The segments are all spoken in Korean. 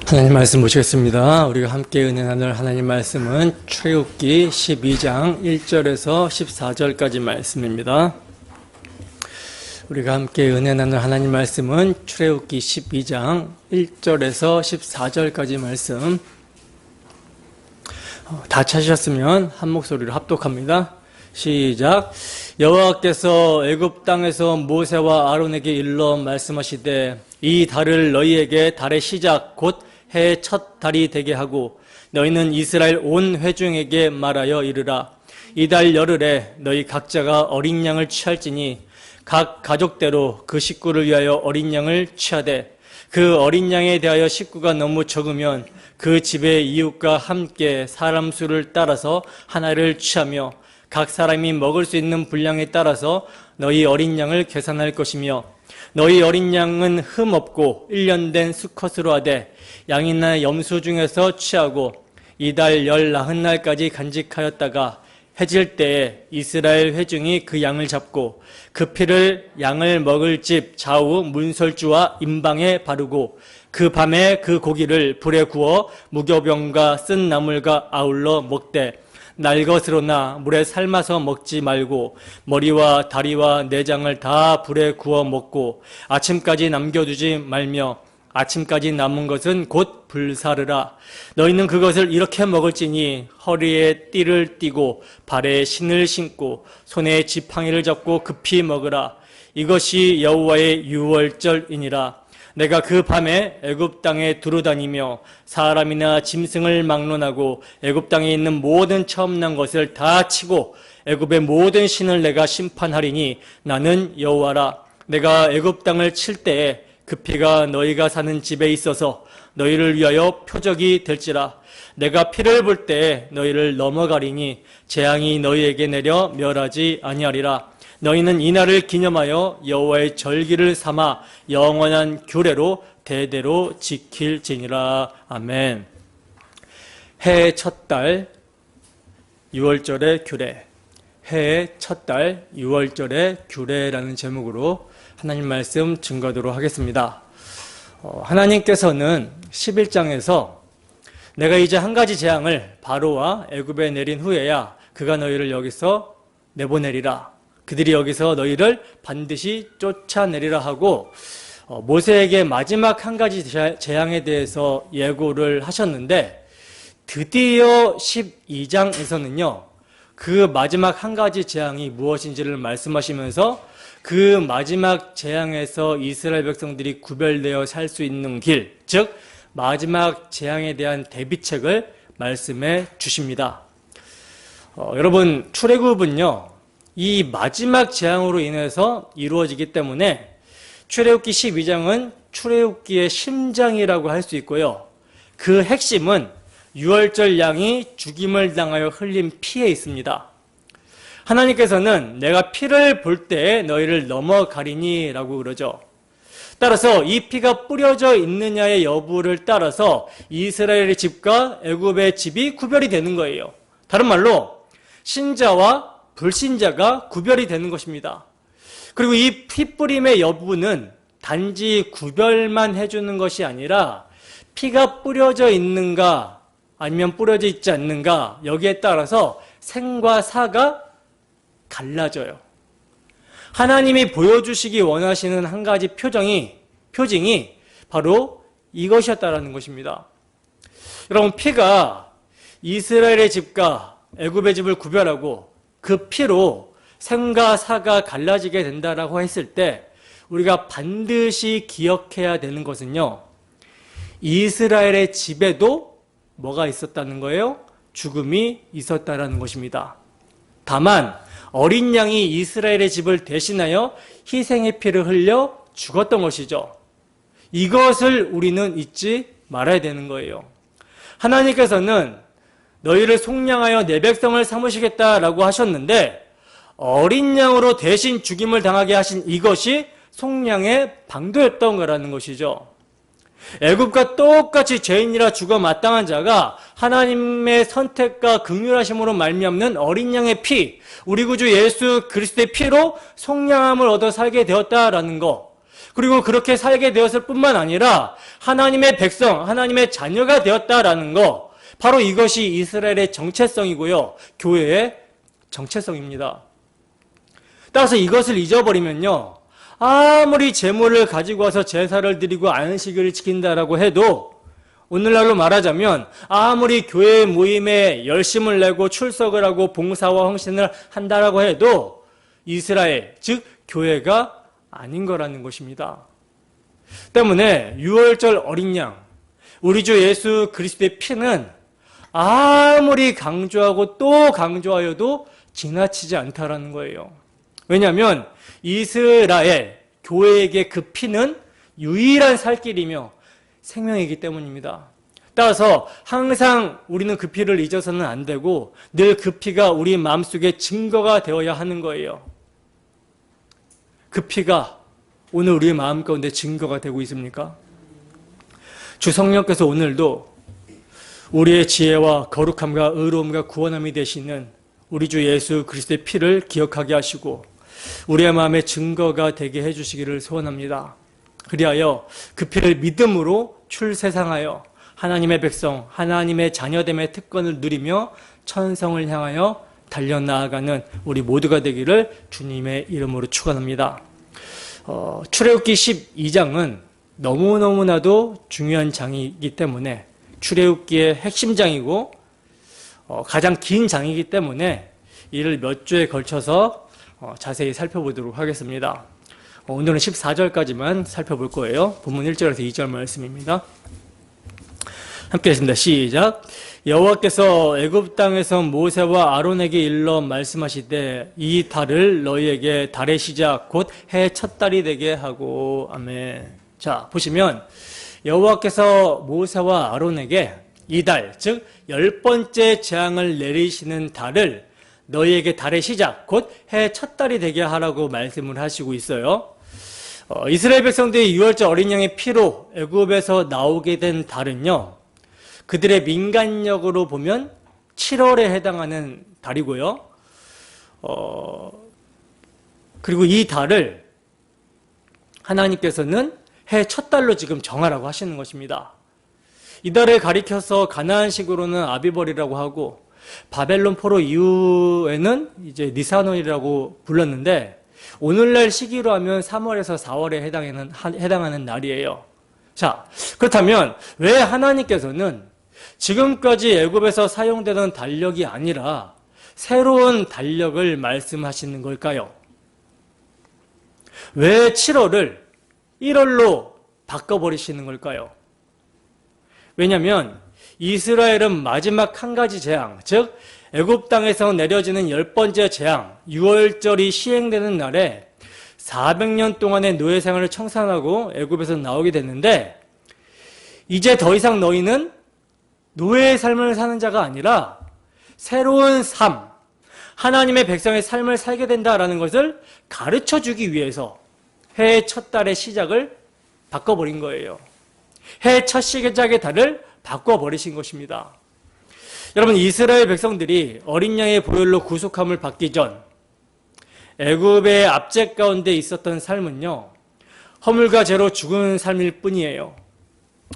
하나님 말씀 보시겠습니다. 우리가 함께 은혜 나눌 하나님 말씀은 출애굽기 12장 1절에서 14절까지 말씀입니다. 우리가 함께 은혜 나눌 하나님 말씀은 출애굽기 12장 1절에서 14절까지 말씀. 다 찾으셨으면 한 목소리로 합독합니다. 시작. 여호와께서 애굽 땅에서 모세와 아론에게 일러 말씀하시되 이 달을 너희에게 달의 시작 곧 해의 첫 달이 되게 하고 너희는 이스라엘 온 회중에게 말하여 이르라. 이달 열흘에 너희 각자가 어린 양을 취할지니 각 가족대로 그 식구를 위하여 어린 양을 취하되 그 어린 양에 대하여 식구가 너무 적으면 그 집의 이웃과 함께 사람 수를 따라서 하나를 취하며 각 사람이 먹을 수 있는 분량에 따라서 너희 어린 양을 계산할 것이며 너희 어린 양은 흠 없고 1년 된 수컷으로 하되 양이나 염소 중에서 취하고 이달 19날까지 간직하였다가 해질 때에 이스라엘 회중이 그 양을 잡고 그 피를 양을 먹을 집 좌우 문설주와 임방에 바르고 그 밤에 그 고기를 불에 구워 무교병과 쓴 나물과 아울러 먹되 날 것으로나 물에 삶아서 먹지 말고 머리와 다리와 내장을 다 불에 구워 먹고 아침까지 남겨두지 말며 아침까지 남은 것은 곧 불사르라. 너희는 그것을 이렇게 먹을지니 허리에 띠를 띠고 발에 신을 신고 손에 지팡이를 잡고 급히 먹으라. 이것이 여호와의 유월절이니라. 내가 그 밤에 애굽 땅에 두루다니며 사람이나 짐승을 막론하고 애굽 땅에 있는 모든 처음 난 것을 다 치고 애굽의 모든 신을 내가 심판하리니 나는 여호와라. 내가 애굽 땅을 칠 때에 그 피가 너희가 사는 집에 있어서 너희를 위하여 표적이 될지라. 내가 피를 볼 때에 너희를 넘어가리니 재앙이 너희에게 내려 멸하지 아니하리라. 너희는 이날을 기념하여 여호와의 절기를 삼아 영원한 규례로 대대로 지킬지니라. 아멘. 해의 첫 달 6월절의 규례. 해의 첫 달 6월절의 규례라는 제목으로 하나님 말씀 증거하도록 하겠습니다. 하나님께서는 11장에서 내가 이제 한 가지 재앙을 바로와 애굽에 내린 후에야 그가 너희를 여기서 내보내리라. 그들이 여기서 너희를 반드시 쫓아내리라 하고 모세에게 마지막 한 가지 재앙에 대해서 예고를 하셨는데 드디어 12장에서는요. 그 마지막 한 가지 재앙이 무엇인지를 말씀하시면서 그 마지막 재앙에서 이스라엘 백성들이 구별되어 살 수 있는 길, 즉 마지막 재앙에 대한 대비책을 말씀해 주십니다. 여러분, 출애굽은요. 이 마지막 재앙으로 인해서 이루어지기 때문에 출애굽기 12장은 출애굽기의 심장이라고 할 수 있고요. 그 핵심은 유월절 양이 죽임을 당하여 흘린 피에 있습니다. 하나님께서는 내가 피를 볼 때에 너희를 넘어가리니 라고 그러죠. 따라서 이 피가 뿌려져 있느냐의 여부를 따라서 이스라엘의 집과 애굽의 집이 구별이 되는 거예요. 다른 말로 신자와 불신자가 구별이 되는 것입니다. 그리고 이 피뿌림의 여부는 단지 구별만 해주는 것이 아니라 피가 뿌려져 있는가 아니면 뿌려져 있지 않는가 여기에 따라서 생과 사가 갈라져요. 하나님이 보여주시기 원하시는 한 가지 표징이 바로 이것이었다라는 것입니다. 여러분, 피가 이스라엘의 집과 애굽의 집을 구별하고 그 피로 생과 사가 갈라지게 된다라고 했을 때 우리가 반드시 기억해야 되는 것은요. 이스라엘의 집에도 뭐가 있었다는 거예요? 죽음이 있었다라는 것입니다. 다만 어린 양이 이스라엘의 집을 대신하여 희생의 피를 흘려 죽었던 것이죠. 이것을 우리는 잊지 말아야 되는 거예요. 하나님께서는 너희를 속량하여 내 백성을 삼으시겠다라고 하셨는데 어린 양으로 대신 죽임을 당하게 하신 이것이 속량의 방도였던 거라는 것이죠. 애굽과 똑같이 죄인이라 죽어 마땅한 자가 하나님의 선택과 긍휼하심으로 말미암는 어린 양의 피, 우리 구주 예수 그리스도의 피로 속량함을 얻어 살게 되었다라는 것, 그리고 그렇게 살게 되었을 뿐만 아니라 하나님의 백성, 하나님의 자녀가 되었다라는 거, 바로 이것이 이스라엘의 정체성이고요. 교회의 정체성입니다. 따라서 이것을 잊어버리면요, 아무리 제물을 가지고 와서 제사를 드리고 안식일을 지킨다라고 해도, 오늘날로 말하자면 아무리 교회 모임에 열심을 내고 출석을 하고 봉사와 헌신을 한다라고 해도 이스라엘, 즉 교회가 아닌 거라는 것입니다. 때문에 유월절 어린 양, 우리 주 예수 그리스도의 피는 아무리 강조하고 또 강조하여도 지나치지 않다라는 거예요. 왜냐하면 이스라엘, 교회에게 그 피는 유일한 살 길이며 생명이기 때문입니다. 따라서 항상 우리는 그 피를 잊어서는 안 되고 늘 그 피가 우리 마음속에 증거가 되어야 하는 거예요. 그 피가 오늘 우리의 마음 가운데 증거가 되고 있습니까? 주 성령께서 오늘도 우리의 지혜와 거룩함과 의로움과 구원함이 되시는 우리 주 예수 그리스도의 피를 기억하게 하시고 우리의 마음의 증거가 되게 해주시기를 소원합니다. 그리하여 그 피를 믿음으로 출세상하여 하나님의 백성, 하나님의 자녀됨의 특권을 누리며 천성을 향하여 달려나아가는 우리 모두가 되기를 주님의 이름으로 축원합니다. 출애굽기 12장은 너무너무나도 중요한 장이기 때문에 출애굽기의 핵심 장이고 가장 긴 장이기 때문에 이를 몇 주에 걸쳐서 자세히 살펴보도록 하겠습니다. 오늘은 14절까지만 살펴볼 거예요. 본문 1절에서 2절 말씀입니다. 함께 했습니다. 시작. 여호와께서 애굽 땅에서 모세와 아론에게 일러 말씀하시되 이 달을 너희에게 달의 시작 곧 해 첫 달이 되게 하고. 아멘. 자, 보시면 여호와께서 모세와 아론에게 이 달, 즉 10번째 재앙을 내리시는 달을 너희에게 달의 시작 곧 해 첫 달이 되게 하라고 말씀을 하시고 있어요. 이스라엘 백성들이 유월절 어린 양의 피로 애굽에서 나오게 된 달은요, 그들의 민간력으로 보면 7월에 해당하는 달이고요. 그리고 이 달을 하나님께서는 해 첫 달로 지금 정하라고 하시는 것입니다. 이 달을 가리켜서 가나안식으로는 아비벌이라고 하고 바벨론 포로 이후에는 이제 니산월이라고 불렀는데 오늘날 시기로 하면 3월에서 4월에 해당하는 날이에요. 자, 그렇다면 왜 하나님께서는 지금까지 애굽에서 사용되던 달력이 아니라 새로운 달력을 말씀하시는 걸까요? 왜 7월을 1월로 바꿔버리시는 걸까요? 왜냐하면 이스라엘은 마지막 한 가지 재앙, 즉 애굽 땅에서 내려지는 10번째 재앙, 유월절이 시행되는 날에 400년 동안의 노예 생활을 청산하고 애굽에서 나오게 됐는데 이제 더 이상 너희는 노예의 삶을 사는 자가 아니라 새로운 삶, 하나님의 백성의 삶을 살게 된다라는 것을 가르쳐주기 위해서 해의 첫 달의 시작을 바꿔버린 거예요. 해의 첫 시작의 달을 바꿔버리신 것입니다. 여러분, 이스라엘 백성들이 어린 양의 보혈로 구속함을 받기 전 애굽의 압제 가운데 있었던 삶은요, 허물과 죄로 죽은 삶일 뿐이에요.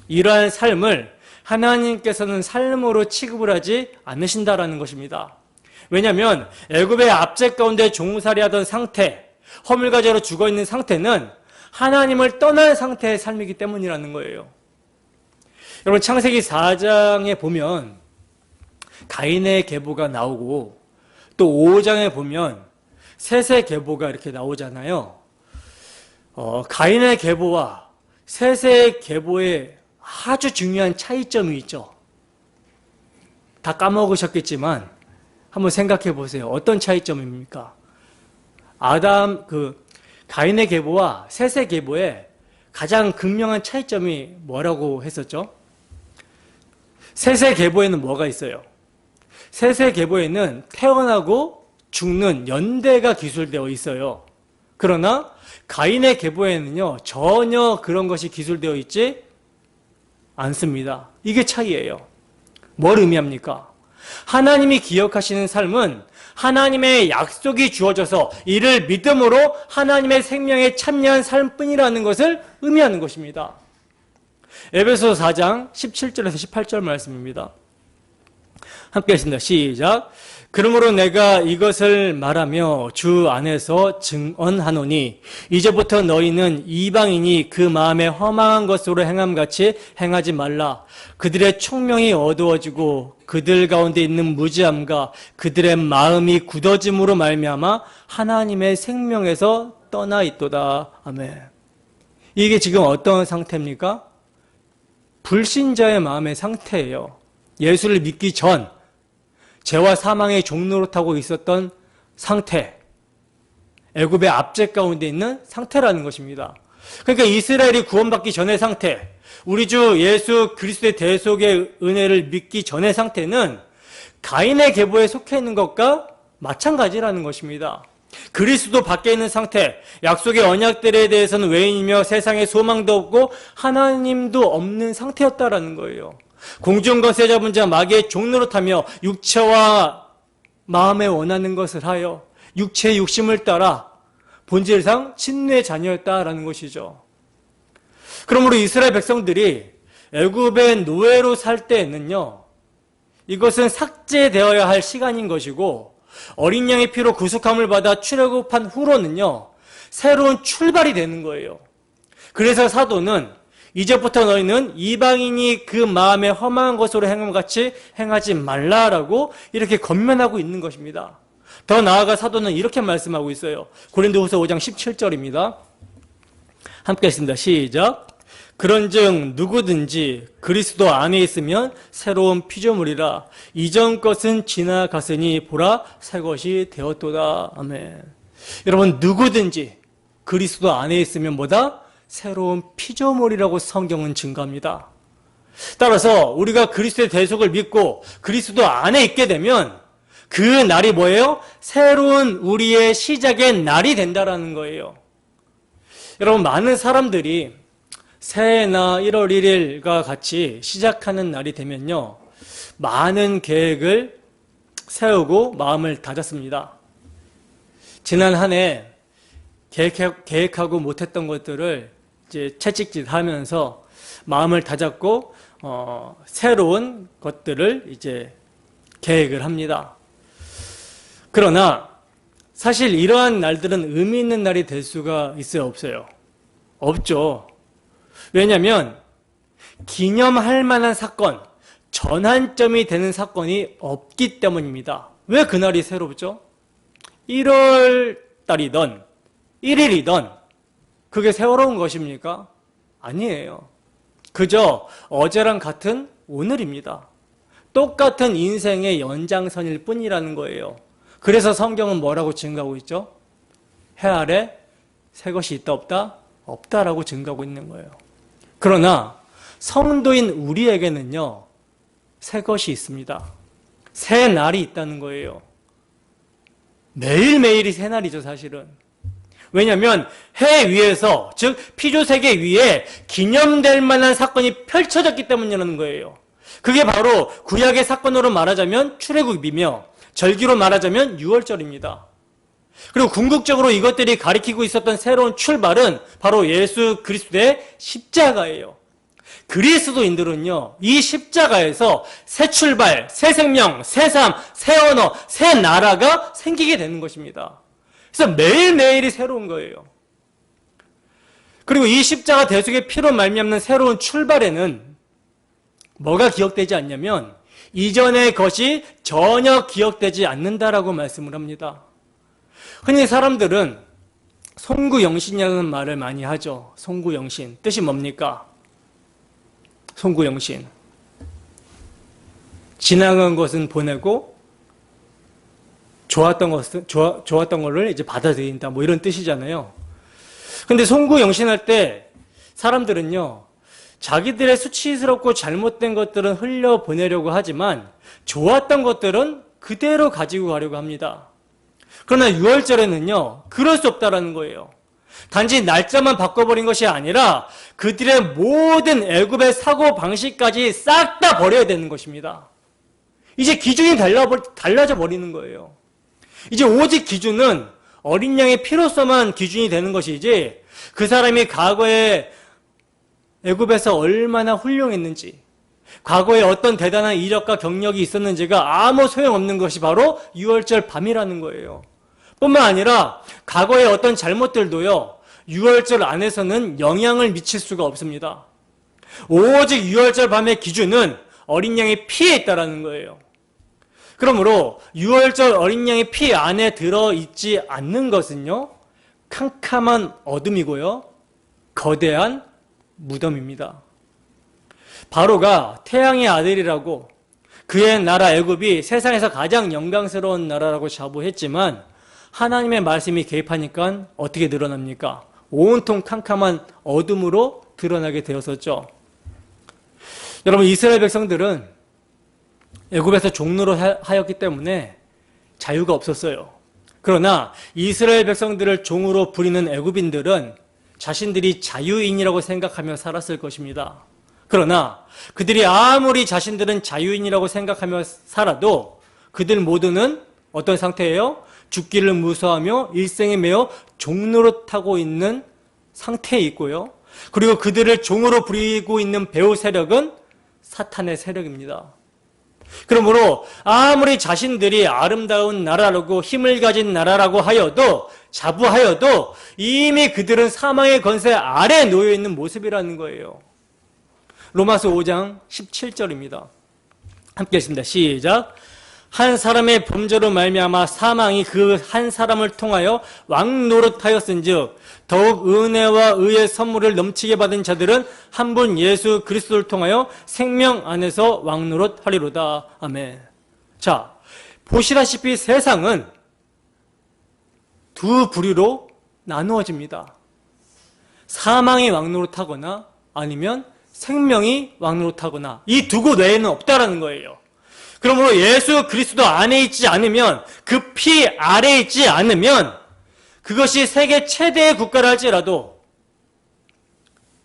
이러한 삶을 하나님께서는 삶으로 취급을 하지 않으신다라는 것입니다. 왜냐하면 애굽의 압제 가운데 종살이하던 상태, 허물과 죄로 죽어있는 상태는 하나님을 떠난 상태의 삶이기 때문이라는 거예요. 여러분, 창세기 4장에 보면 가인의 계보가 나오고 또 5장에 보면 셋의 계보가 이렇게 나오잖아요. 가인의 계보와 셋의 계보에 아주 중요한 차이점이 있죠. 다 까먹으셨겠지만 한번 생각해 보세요. 어떤 차이점입니까? 가인의 계보와 셋의 계보에 가장 극명한 차이점이 뭐라고 했었죠? 셋의 계보에는 뭐가 있어요? 셋의 계보에는 태어나고 죽는 연대가 기술되어 있어요. 그러나 가인의 계보에는요, 전혀 그런 것이 기술되어 있지 않습니다. 이게 차이예요. 뭘 의미합니까? 하나님이 기억하시는 삶은 하나님의 약속이 주어져서 이를 믿음으로 하나님의 생명에 참여한 삶뿐이라는 것을 의미하는 것입니다. 에베소 4장 17절에서 18절 말씀입니다. 함께 하겠습니다. 시작. 그러므로 내가 이것을 말하며 주 안에서 증언하노니 이제부터 너희는 이방인이 그 마음에 허망한 것으로 행함같이 행하지 말라. 그들의 총명이 어두워지고 그들 가운데 있는 무지함과 그들의 마음이 굳어짐으로 말미암아 하나님의 생명에서 떠나 있도다. 아멘. 이게 지금 어떤 상태입니까? 불신자의 마음의 상태예요. 예수를 믿기 전 죄와 사망의 종로로 타고 있었던 상태, 애굽의 압제 가운데 있는 상태라는 것입니다. 그러니까 이스라엘이 구원받기 전의 상태, 우리 주 예수 그리스도의 대속의 은혜를 믿기 전의 상태는 가인의 계보에 속해 있는 것과 마찬가지라는 것입니다. 그리스도 밖에 있는 상태, 약속의 언약들에 대해서는 외인이며 세상에 소망도 없고 하나님도 없는 상태였다라는 거예요. 공중권세 잡은 자 마귀의 종로로 타며 육체와 마음에 원하는 것을 하여 육체의 욕심을 따라 본질상 친뇌의 자녀였다라는 것이죠. 그러므로 이스라엘 백성들이 애굽의 노예로 살 때에는요, 이것은 삭제되어야 할 시간인 것이고 어린 양의 피로 구속함을 받아 출애굽한 후로는요, 새로운 출발이 되는 거예요. 그래서 사도는 이제부터 너희는 이방인이 그 마음에 험한 것으로 행함같이 행하지 말라라고 이렇게 권면하고 있는 것입니다. 더 나아가 사도는 이렇게 말씀하고 있어요. 고린도후서 5장 17절입니다. 함께 했습니다. 시작. 그런즉 누구든지 그리스도 안에 있으면 새로운 피조물이라. 이전 것은 지나갔으니 보라 새 것이 되었도다. 아멘. 여러분, 누구든지 그리스도 안에 있으면 뭐다? 새로운 피조물이라고 성경은 증거합니다. 따라서 우리가 그리스도의 대속을 믿고 그리스도 안에 있게 되면 그 날이 뭐예요? 새로운 우리의 시작의 날이 된다라는 거예요. 여러분, 많은 사람들이 새해나 1월 1일과 같이 시작하는 날이 되면요, 많은 계획을 세우고 마음을 다잡습니다. 지난 한 해 계획하고 못했던 것들을 이제 채찍질 하면서 마음을 다잡고 새로운 것들을 이제 계획을 합니다. 그러나 사실 이러한 날들은 의미 있는 날이 될 수가 있어요, 없어요? 없죠. 왜냐하면 기념할 만한 사건, 전환점이 되는 사건이 없기 때문입니다. 왜 그날이 새롭죠? 1월 달이든 1일이든 그게 새로운 것입니까? 아니에요. 그저 어제랑 같은 오늘입니다. 똑같은 인생의 연장선일 뿐이라는 거예요. 그래서 성경은 뭐라고 증거하고 있죠? 해 아래 새 것이 있다 없다? 없다라고 증거하고 있는 거예요. 그러나 성도인 우리에게는요, 새 것이 있습니다. 새 날이 있다는 거예요. 매일매일이 새 날이죠, 사실은. 왜냐하면 해 위에서, 즉 피조세계 위에 기념될 만한 사건이 펼쳐졌기 때문이라는 거예요. 그게 바로 구약의 사건으로 말하자면 출애굽이며 절기로 말하자면 유월절입니다. 그리고 궁극적으로 이것들이 가리키고 있었던 새로운 출발은 바로 예수 그리스도의 십자가예요. 그리스도인들은요, 이 십자가에서 새 출발, 새 생명, 새 삶, 새 언어, 새 나라가 생기게 되는 것입니다. 그래서 매일매일이 새로운 거예요. 그리고 이 십자가 대속의 피로 말미암는 새로운 출발에는 뭐가 기억되지 않냐면 이전의 것이 전혀 기억되지 않는다라고 말씀을 합니다. 흔히 사람들은 송구영신이라는 말을 많이 하죠. 송구영신. 뜻이 뭡니까? 송구영신. 지나간 것은 보내고 좋았던 거를 이제 받아들인다. 뭐 이런 뜻이잖아요. 근데 송구영신할 때 사람들은요, 자기들의 수치스럽고 잘못된 것들은 흘려보내려고 하지만 좋았던 것들은 그대로 가지고 가려고 합니다. 그러나 6월절에는요, 그럴 수 없다라는 거예요. 단지 날짜만 바꿔버린 것이 아니라 그들의 모든 애굽의 사고방식까지 싹 다 버려야 되는 것입니다. 이제 기준이 달라져 버리는 거예요. 이제 오직 기준은 어린 양의 피로서만 기준이 되는 것이지 그 사람이 과거에 애굽에서 얼마나 훌륭했는지, 과거에 어떤 대단한 이력과 경력이 있었는지가 아무 소용없는 것이 바로 유월절 밤이라는 거예요. 뿐만 아니라 과거의 어떤 잘못들도요, 유월절 안에서는 영향을 미칠 수가 없습니다. 오직 유월절 밤의 기준은 어린 양의 피에 있다라는 거예요. 그러므로 유월절 어린 양의 피 안에 들어있지 않는 것은요, 캄캄한 어둠이고요, 거대한 무덤입니다. 바로가 태양의 아들이라고 그의 나라 애굽이 세상에서 가장 영광스러운 나라라고 자부했지만 하나님의 말씀이 개입하니까 어떻게 드러납니까? 온통 캄캄한 어둠으로 드러나게 되었었죠. 여러분, 이스라엘 백성들은 애굽에서 종노로 하였기 때문에 자유가 없었어요. 그러나 이스라엘 백성들을 종으로 부리는 애굽인들은 자신들이 자유인이라고 생각하며 살았을 것입니다. 그러나 그들이 아무리 자신들은 자유인이라고 생각하며 살아도 그들 모두는 어떤 상태예요? 죽기를 무서워하며 일생에 매여 종노릇하고 있는 상태에 있고요. 그리고 그들을 종으로 부리고 있는 배후 세력은 사탄의 세력입니다. 그러므로 아무리 자신들이 아름다운 나라라고 힘을 가진 나라라고 하여도 자부하여도 이미 그들은 사망의 권세 아래 놓여 있는 모습이라는 거예요. 로마서 5장 17절입니다. 함께 읽습니다. 시작. 한 사람의 범죄로 말미암아 사망이 그 한 사람을 통하여 왕노릇하였은즉 더욱 은혜와 의의 선물을 넘치게 받은 자들은 한 분 예수 그리스도를 통하여 생명 안에서 왕노릇하리로다. 아멘. 자, 보시다시피 세상은 두 부류로 나누어집니다. 사망이 왕노릇하거나 아니면 생명이 왕노릇하거나 이 두 곳 외에는 없다라는 거예요. 그러므로 예수 그리스도 안에 있지 않으면, 그 피 아래에 있지 않으면 그것이 세계 최대의 국가라 할지라도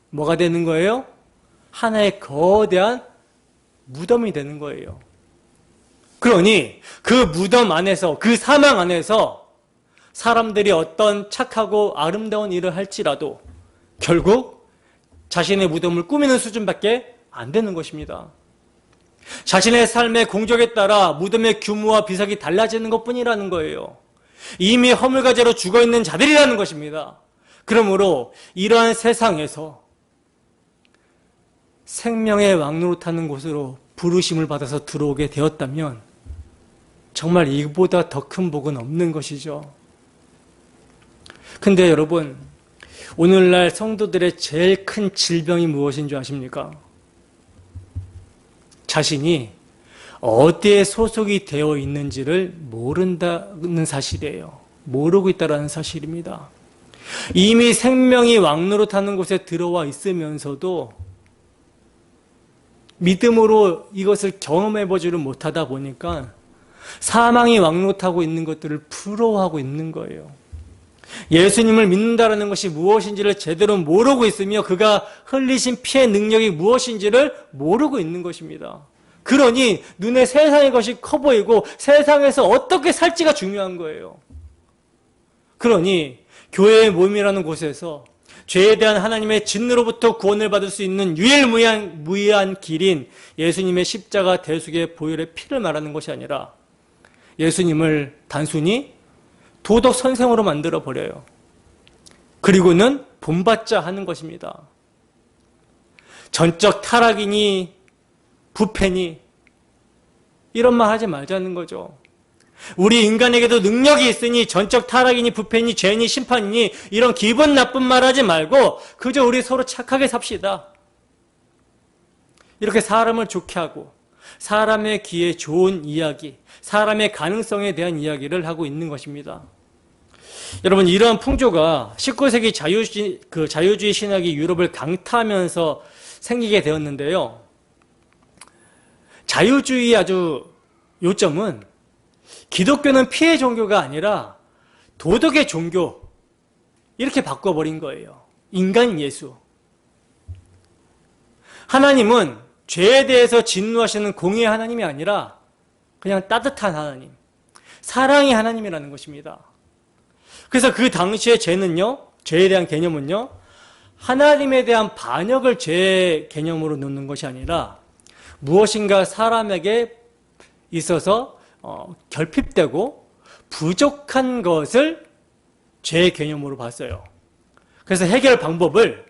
뭐가 되는 거예요? 하나의 거대한 무덤이 되는 거예요. 그러니 그 무덤 안에서, 그 사망 안에서 사람들이 어떤 착하고 아름다운 일을 할지라도 결국 자신의 무덤을 꾸미는 수준밖에 안 되는 것입니다. 자신의 삶의 공적에 따라 무덤의 규모와 비석이 달라지는 것뿐이라는 거예요. 이미 허물과제로 죽어있는 자들이라는 것입니다. 그러므로 이러한 세상에서 생명의 왕노릇하는 곳으로 부르심을 받아서 들어오게 되었다면 정말 이보다 더 큰 복은 없는 것이죠. 근데 여러분, 오늘날 성도들의 제일 큰 질병이 무엇인 줄 아십니까? 자신이 어디에 소속이 되어 있는지를 모른다는 사실이에요. 모르고 있다는 사실입니다. 이미 생명이 왕노릇하는 곳에 들어와 있으면서도 믿음으로 이것을 경험해보지를 못하다 보니까 사망이 왕노릇하고 있는 것들을 부러워하고 있는 거예요. 예수님을 믿는다는 것이 무엇인지를 제대로 모르고 있으며 그가 흘리신 피의 능력이 무엇인지를 모르고 있는 것입니다. 그러니 눈에 세상의 것이 커 보이고 세상에서 어떻게 살지가 중요한 거예요. 그러니 교회의 몸이라는 곳에서 죄에 대한 하나님의 진노로부터 구원을 받을 수 있는 유일무이한 길인 예수님의 십자가 대속의 보혈의 피를 말하는 것이 아니라 예수님을 단순히 도덕 선생으로 만들어 버려요. 그리고는 본받자 하는 것입니다. 전적 타락이니 부패니 이런 말 하지 말자는 거죠. 우리 인간에게도 능력이 있으니 전적 타락이니 부패니 죄니 심판이니 이런 기분 나쁜 말 하지 말고 그저 우리 서로 착하게 삽시다. 이렇게 사람을 좋게 하고 사람의 귀에 좋은 이야기, 사람의 가능성에 대한 이야기를 하고 있는 것입니다. 여러분, 이러한 풍조가 19세기 자유주의 신학이 유럽을 강타하면서 생기게 되었는데요. 자유주의의 아주 요점은 기독교는 피해 종교가 아니라 도덕의 종교, 이렇게 바꿔버린 거예요. 인간 예수. 하나님은 죄에 대해서 진노하시는 공의의 하나님이 아니라 그냥 따뜻한 하나님, 사랑의 하나님이라는 것입니다. 그래서 그 당시에 죄는요, 죄에 대한 개념은요, 하나님에 대한 반역을 죄의 개념으로 놓는 것이 아니라 무엇인가 사람에게 있어서 결핍되고 부족한 것을 죄의 개념으로 봤어요. 그래서 해결 방법을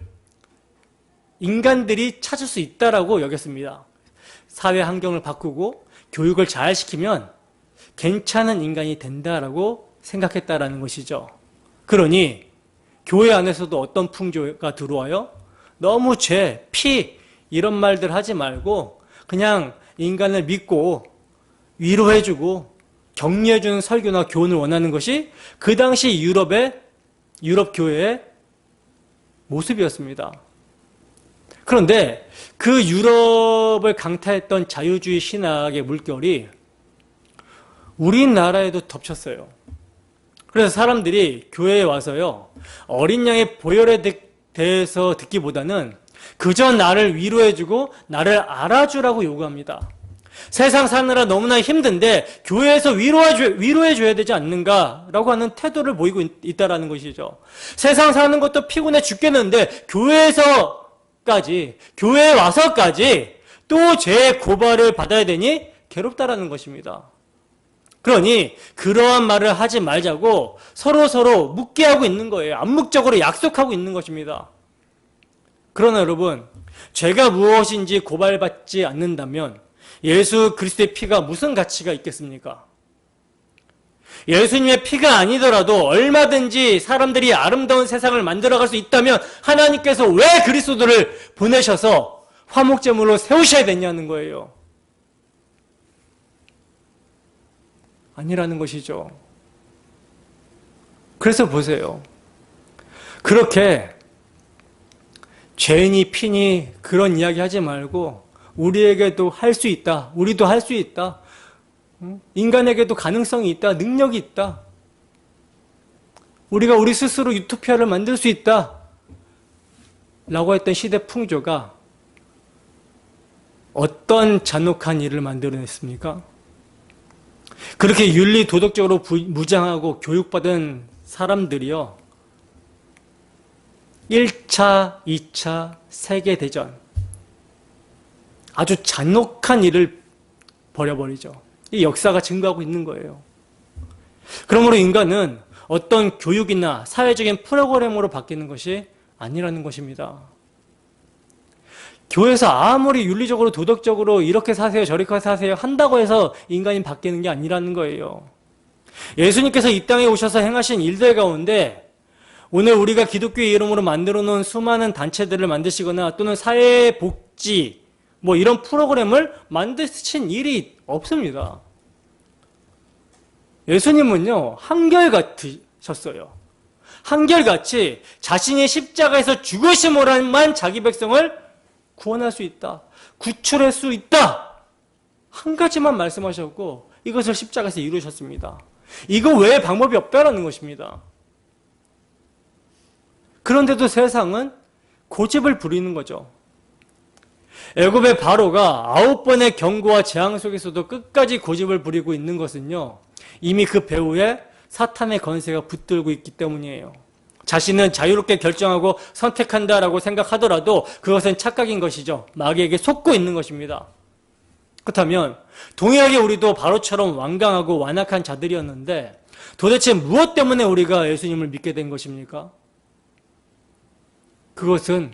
인간들이 찾을 수 있다라고 여겼습니다. 사회 환경을 바꾸고 교육을 잘 시키면 괜찮은 인간이 된다라고 생각했다라는 것이죠. 그러니 교회 안에서도 어떤 풍조가 들어와요? 너무 죄, 피 이런 말들 하지 말고 그냥 인간을 믿고 위로해주고 격려해주는 설교나 교훈을 원하는 것이 그 당시 유럽 교회의 모습이었습니다. 그런데 그 유럽을 강타했던 자유주의 신학의 물결이 우리나라에도 덮쳤어요. 그래서 사람들이 교회에 와서요, 어린 양의 보혈에 대해서 듣기보다는 그저 나를 위로해주고 나를 알아주라고 요구합니다. 세상 사느라 너무나 힘든데 교회에서 위로해줘야 되지 않는가라고 하는 태도를 보이고 있다는 것이죠. 세상 사는 것도 피곤해 죽겠는데 교회에 와서까지 또 죄의 고발을 받아야 되니 괴롭다라는 것입니다. 그러니 그러한 말을 하지 말자고 서로 묻게 하고 있는 거예요. 암묵적으로 약속하고 있는 것입니다. 그러나 여러분, 죄가 무엇인지 고발받지 않는다면 예수 그리스도의 피가 무슨 가치가 있겠습니까? 예수님의 피가 아니더라도 얼마든지 사람들이 아름다운 세상을 만들어갈 수 있다면 하나님께서 왜 그리스도를 보내셔서 화목제물로 세우셔야 되냐는 거예요. 아니라는 것이죠. 그래서 보세요. 그렇게 죄니 피니 그런 이야기 하지 말고 우리에게도 할 수 있다. 우리도 할 수 있다. 인간에게도 가능성이 있다. 능력이 있다. 우리가 우리 스스로 유토피아를 만들 수 있다. 라고 했던 시대 풍조가 어떤 잔혹한 일을 만들어냈습니까? 그렇게 윤리 도덕적으로 무장하고 교육받은 사람들이요, 1차, 2차 세계대전 아주 잔혹한 일을 벌여버리죠. 이 역사가 증거하고 있는 거예요. 그러므로 인간은 어떤 교육이나 사회적인 프로그램으로 바뀌는 것이 아니라는 것입니다. 교회에서 아무리 윤리적으로 도덕적으로 이렇게 사세요 저렇게 사세요 한다고 해서 인간이 바뀌는 게 아니라는 거예요. 예수님께서 이 땅에 오셔서 행하신 일들 가운데 오늘 우리가 기독교의 이름으로 만들어 놓은 수많은 단체들을 만드시거나 또는 사회복지 이런 프로그램을 만드신 일이 없습니다. 예수님은요, 한결같으셨어요. 한결같이 자신이 십자가에서 죽으심으로만 자기 백성을 구원할 수 있다. 구출할 수 있다. 한 가지만 말씀하셨고 이것을 십자가에서 이루셨습니다. 이거 외에 방법이 없다라는 것입니다. 그런데도 세상은 고집을 부리는 거죠. 애굽의 바로가 9번의 경고와 재앙 속에서도 끝까지 고집을 부리고 있는 것은요, 이미 그 배후에 사탄의 건세가 붙들고 있기 때문이에요. 자신은 자유롭게 결정하고 선택한다라고 생각하더라도 그것은 착각인 것이죠. 마귀에게 속고 있는 것입니다. 그렇다면 동일하게 우리도 바로처럼 완강하고 완악한 자들이었는데 도대체 무엇 때문에 우리가 예수님을 믿게 된 것입니까? 그것은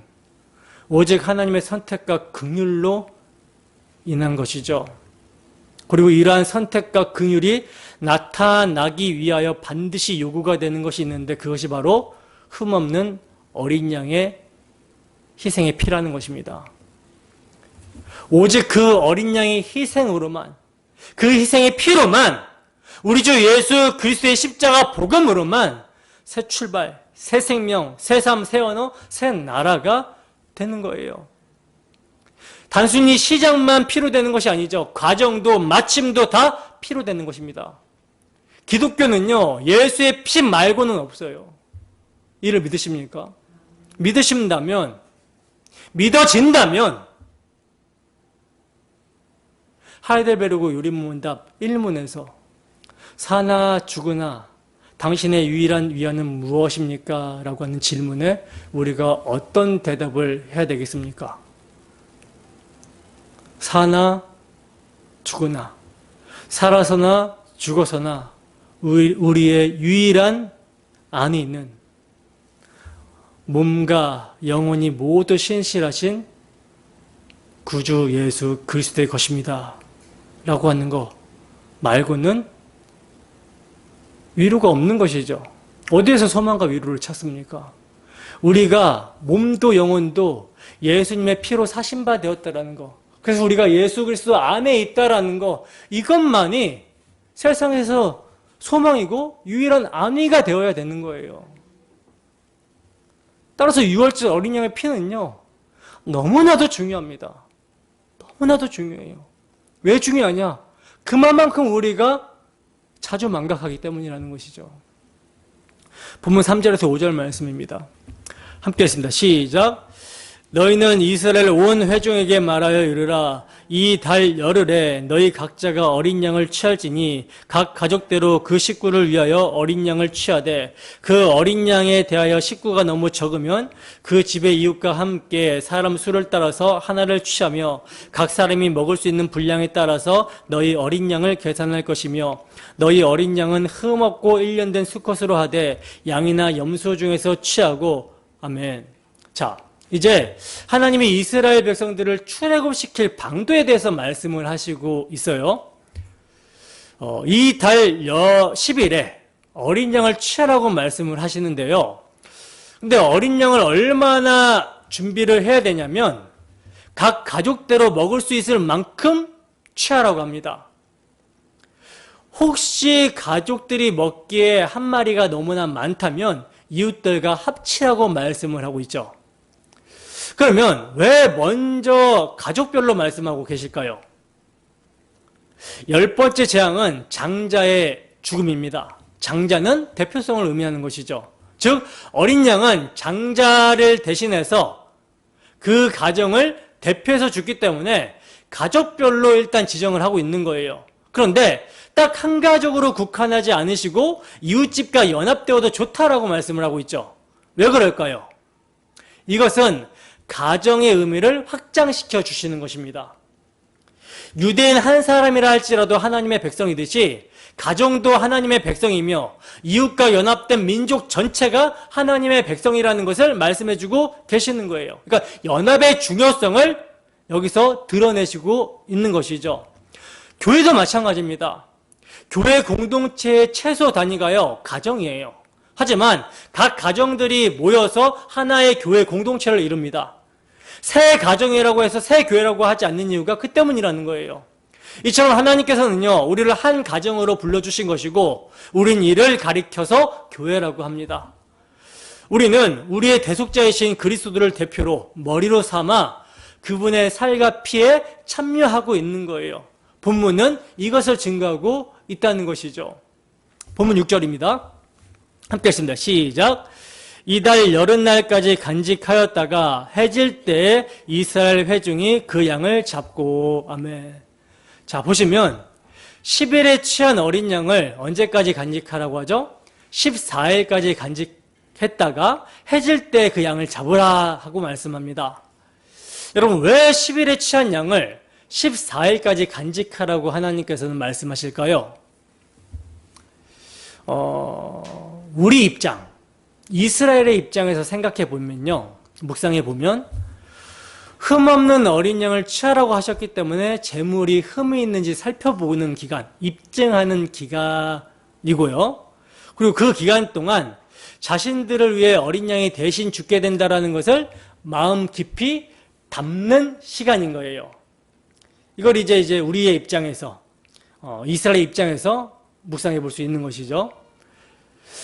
오직 하나님의 선택과 긍휼로 인한 것이죠. 그리고 이러한 선택과 긍휼이 나타나기 위하여 반드시 요구가 되는 것이 있는데 그것이 바로 흠없는 어린 양의 희생의 피라는 것입니다. 오직 그 어린 양의 희생으로만, 그 희생의 피로만, 우리 주 예수 그리스도의 십자가 복음으로만 새 출발, 새 생명, 새 삶, 새 언어, 새 나라가 되는 거예요. 단순히 시작만 피로 되는 것이 아니죠. 과정도 마침도 다 피로 되는 것입니다. 기독교는요, 예수의 피 말고는 없어요. 이를 믿으십니까? 믿으신다면, 믿어진다면 하이델베르그 유리문답 1문에서 사나 죽으나 당신의 유일한 위안은 무엇입니까? 라고 하는 질문에 우리가 어떤 대답을 해야 되겠습니까? 사나 죽으나 살아서나 죽어서나 우리의 유일한 안위는 몸과 영혼이 모두 신실하신 구주 예수 그리스도의 것입니다. 라고 하는 거 말고는 위로가 없는 것이죠. 어디에서 소망과 위로를 찾습니까? 우리가 몸도 영혼도 예수님의 피로 사신 바 되었다라는 거. 그래서 우리가 예수 그리스도 안에 있다라는 거. 이것만이 세상에서 소망이고 유일한 안위가 되어야 되는 거예요. 따라서 6월절 어린 양의 피는요. 너무나도 중요합니다. 너무나도 중요해요. 왜 중요하냐? 그만큼 우리가 자주 망각하기 때문이라는 것이죠. 본문 3절에서 5절 말씀입니다. 함께 했습니다. 시작. 너희는 이스라엘 온 회중에게 말하여 이르라. 이 달 열흘에 너희 각자가 어린 양을 취할지니 각 가족대로 그 식구를 위하여 어린 양을 취하되 그 어린 양에 대하여 식구가 너무 적으면 그 집의 이웃과 함께 사람 수를 따라서 하나를 취하며 각 사람이 먹을 수 있는 분량에 따라서 너희 어린 양을 계산할 것이며 너희 어린 양은 흠 없고 1년 된 수컷으로 하되 양이나 염소 중에서 취하고 아멘. 자, 이제 하나님이 이스라엘 백성들을 출애굽시킬 방도에 대해서 말씀을 하시고 있어요. 이 달 10일에 어린 양을 취하라고 말씀을 하시는데요. 근데 어린 양을 얼마나 준비를 해야 되냐면 각 가족대로 먹을 수 있을 만큼 취하라고 합니다. 혹시 가족들이 먹기에 한 마리가 너무나 많다면 이웃들과 합치라고 말씀을 하고 있죠. 그러면 왜 먼저 가족별로 말씀하고 계실까요? 10번째 재앙은 장자의 죽음입니다. 장자는 대표성을 의미하는 것이죠. 즉 어린 양은 장자를 대신해서 그 가정을 대표해서 죽기 때문에 가족별로 일단 지정을 하고 있는 거예요. 그런데 딱 한 가족으로 국한하지 않으시고 이웃집과 연합되어도 좋다라고 말씀을 하고 있죠. 왜 그럴까요? 이것은 가정의 의미를 확장시켜 주시는 것입니다. 유대인 한 사람이라 할지라도 하나님의 백성이듯이 가정도 하나님의 백성이며 이웃과 연합된 민족 전체가 하나님의 백성이라는 것을 말씀해주고 계시는 거예요. 그러니까 연합의 중요성을 여기서 드러내시고 있는 것이죠. 교회도 마찬가지입니다. 교회 공동체의 최소 단위가요, 가정이에요. 하지만 각 가정들이 모여서 하나의 교회 공동체를 이룹니다. 새 가정이라고 해서 새 교회라고 하지 않는 이유가 그 때문이라는 거예요. 이처럼 하나님께서는요, 우리를 한 가정으로 불러주신 것이고 우린 이를 가리켜서 교회라고 합니다. 우리는 우리의 대속자이신 그리스도를 대표로 머리로 삼아 그분의 살과 피에 참여하고 있는 거예요. 본문은 이것을 증거하고 있다는 것이죠. 본문 6절입니다. 함께 했습니다. 시작. 이달 여름날까지 간직하였다가 해질 때에 이스라엘 회중이 그 양을 잡고 아멘. 자, 보시면 10일에 취한 어린 양을 언제까지 간직하라고 하죠? 14일까지 간직했다가 해질 때 그 양을 잡으라 하고 말씀합니다. 여러분, 왜 10일에 취한 양을 14일까지 간직하라고 하나님께서는 말씀하실까요? 우리 입장, 이스라엘의 입장에서 생각해 보면요, 묵상해 보면 흠없는 어린 양을 취하라고 하셨기 때문에 재물이 흠이 있는지 살펴보는 기간, 입증하는 기간이고요. 그리고 그 기간 동안 자신들을 위해 어린 양이 대신 죽게 된다는 것을 마음 깊이 담는 시간인 거예요. 이걸 이제 우리의 입장에서, 이스라엘 입장에서 묵상해 볼 수 있는 것이죠.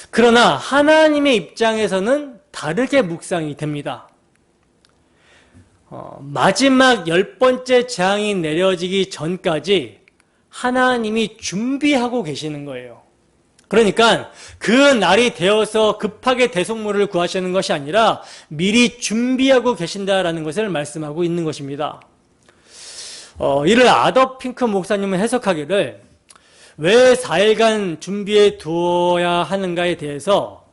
그러나 하나님의 입장에서는 다르게 묵상이 됩니다. 마지막 10번째 재앙이 내려지기 전까지 하나님이 준비하고 계시는 거예요. 그러니까 그 날이 되어서 급하게 대속물을 구하시는 것이 아니라 미리 준비하고 계신다라는 것을 말씀하고 있는 것입니다. 이를 아더 핑크 목사님은 해석하기를 왜 4일간 준비해 두어야 하는가에 대해서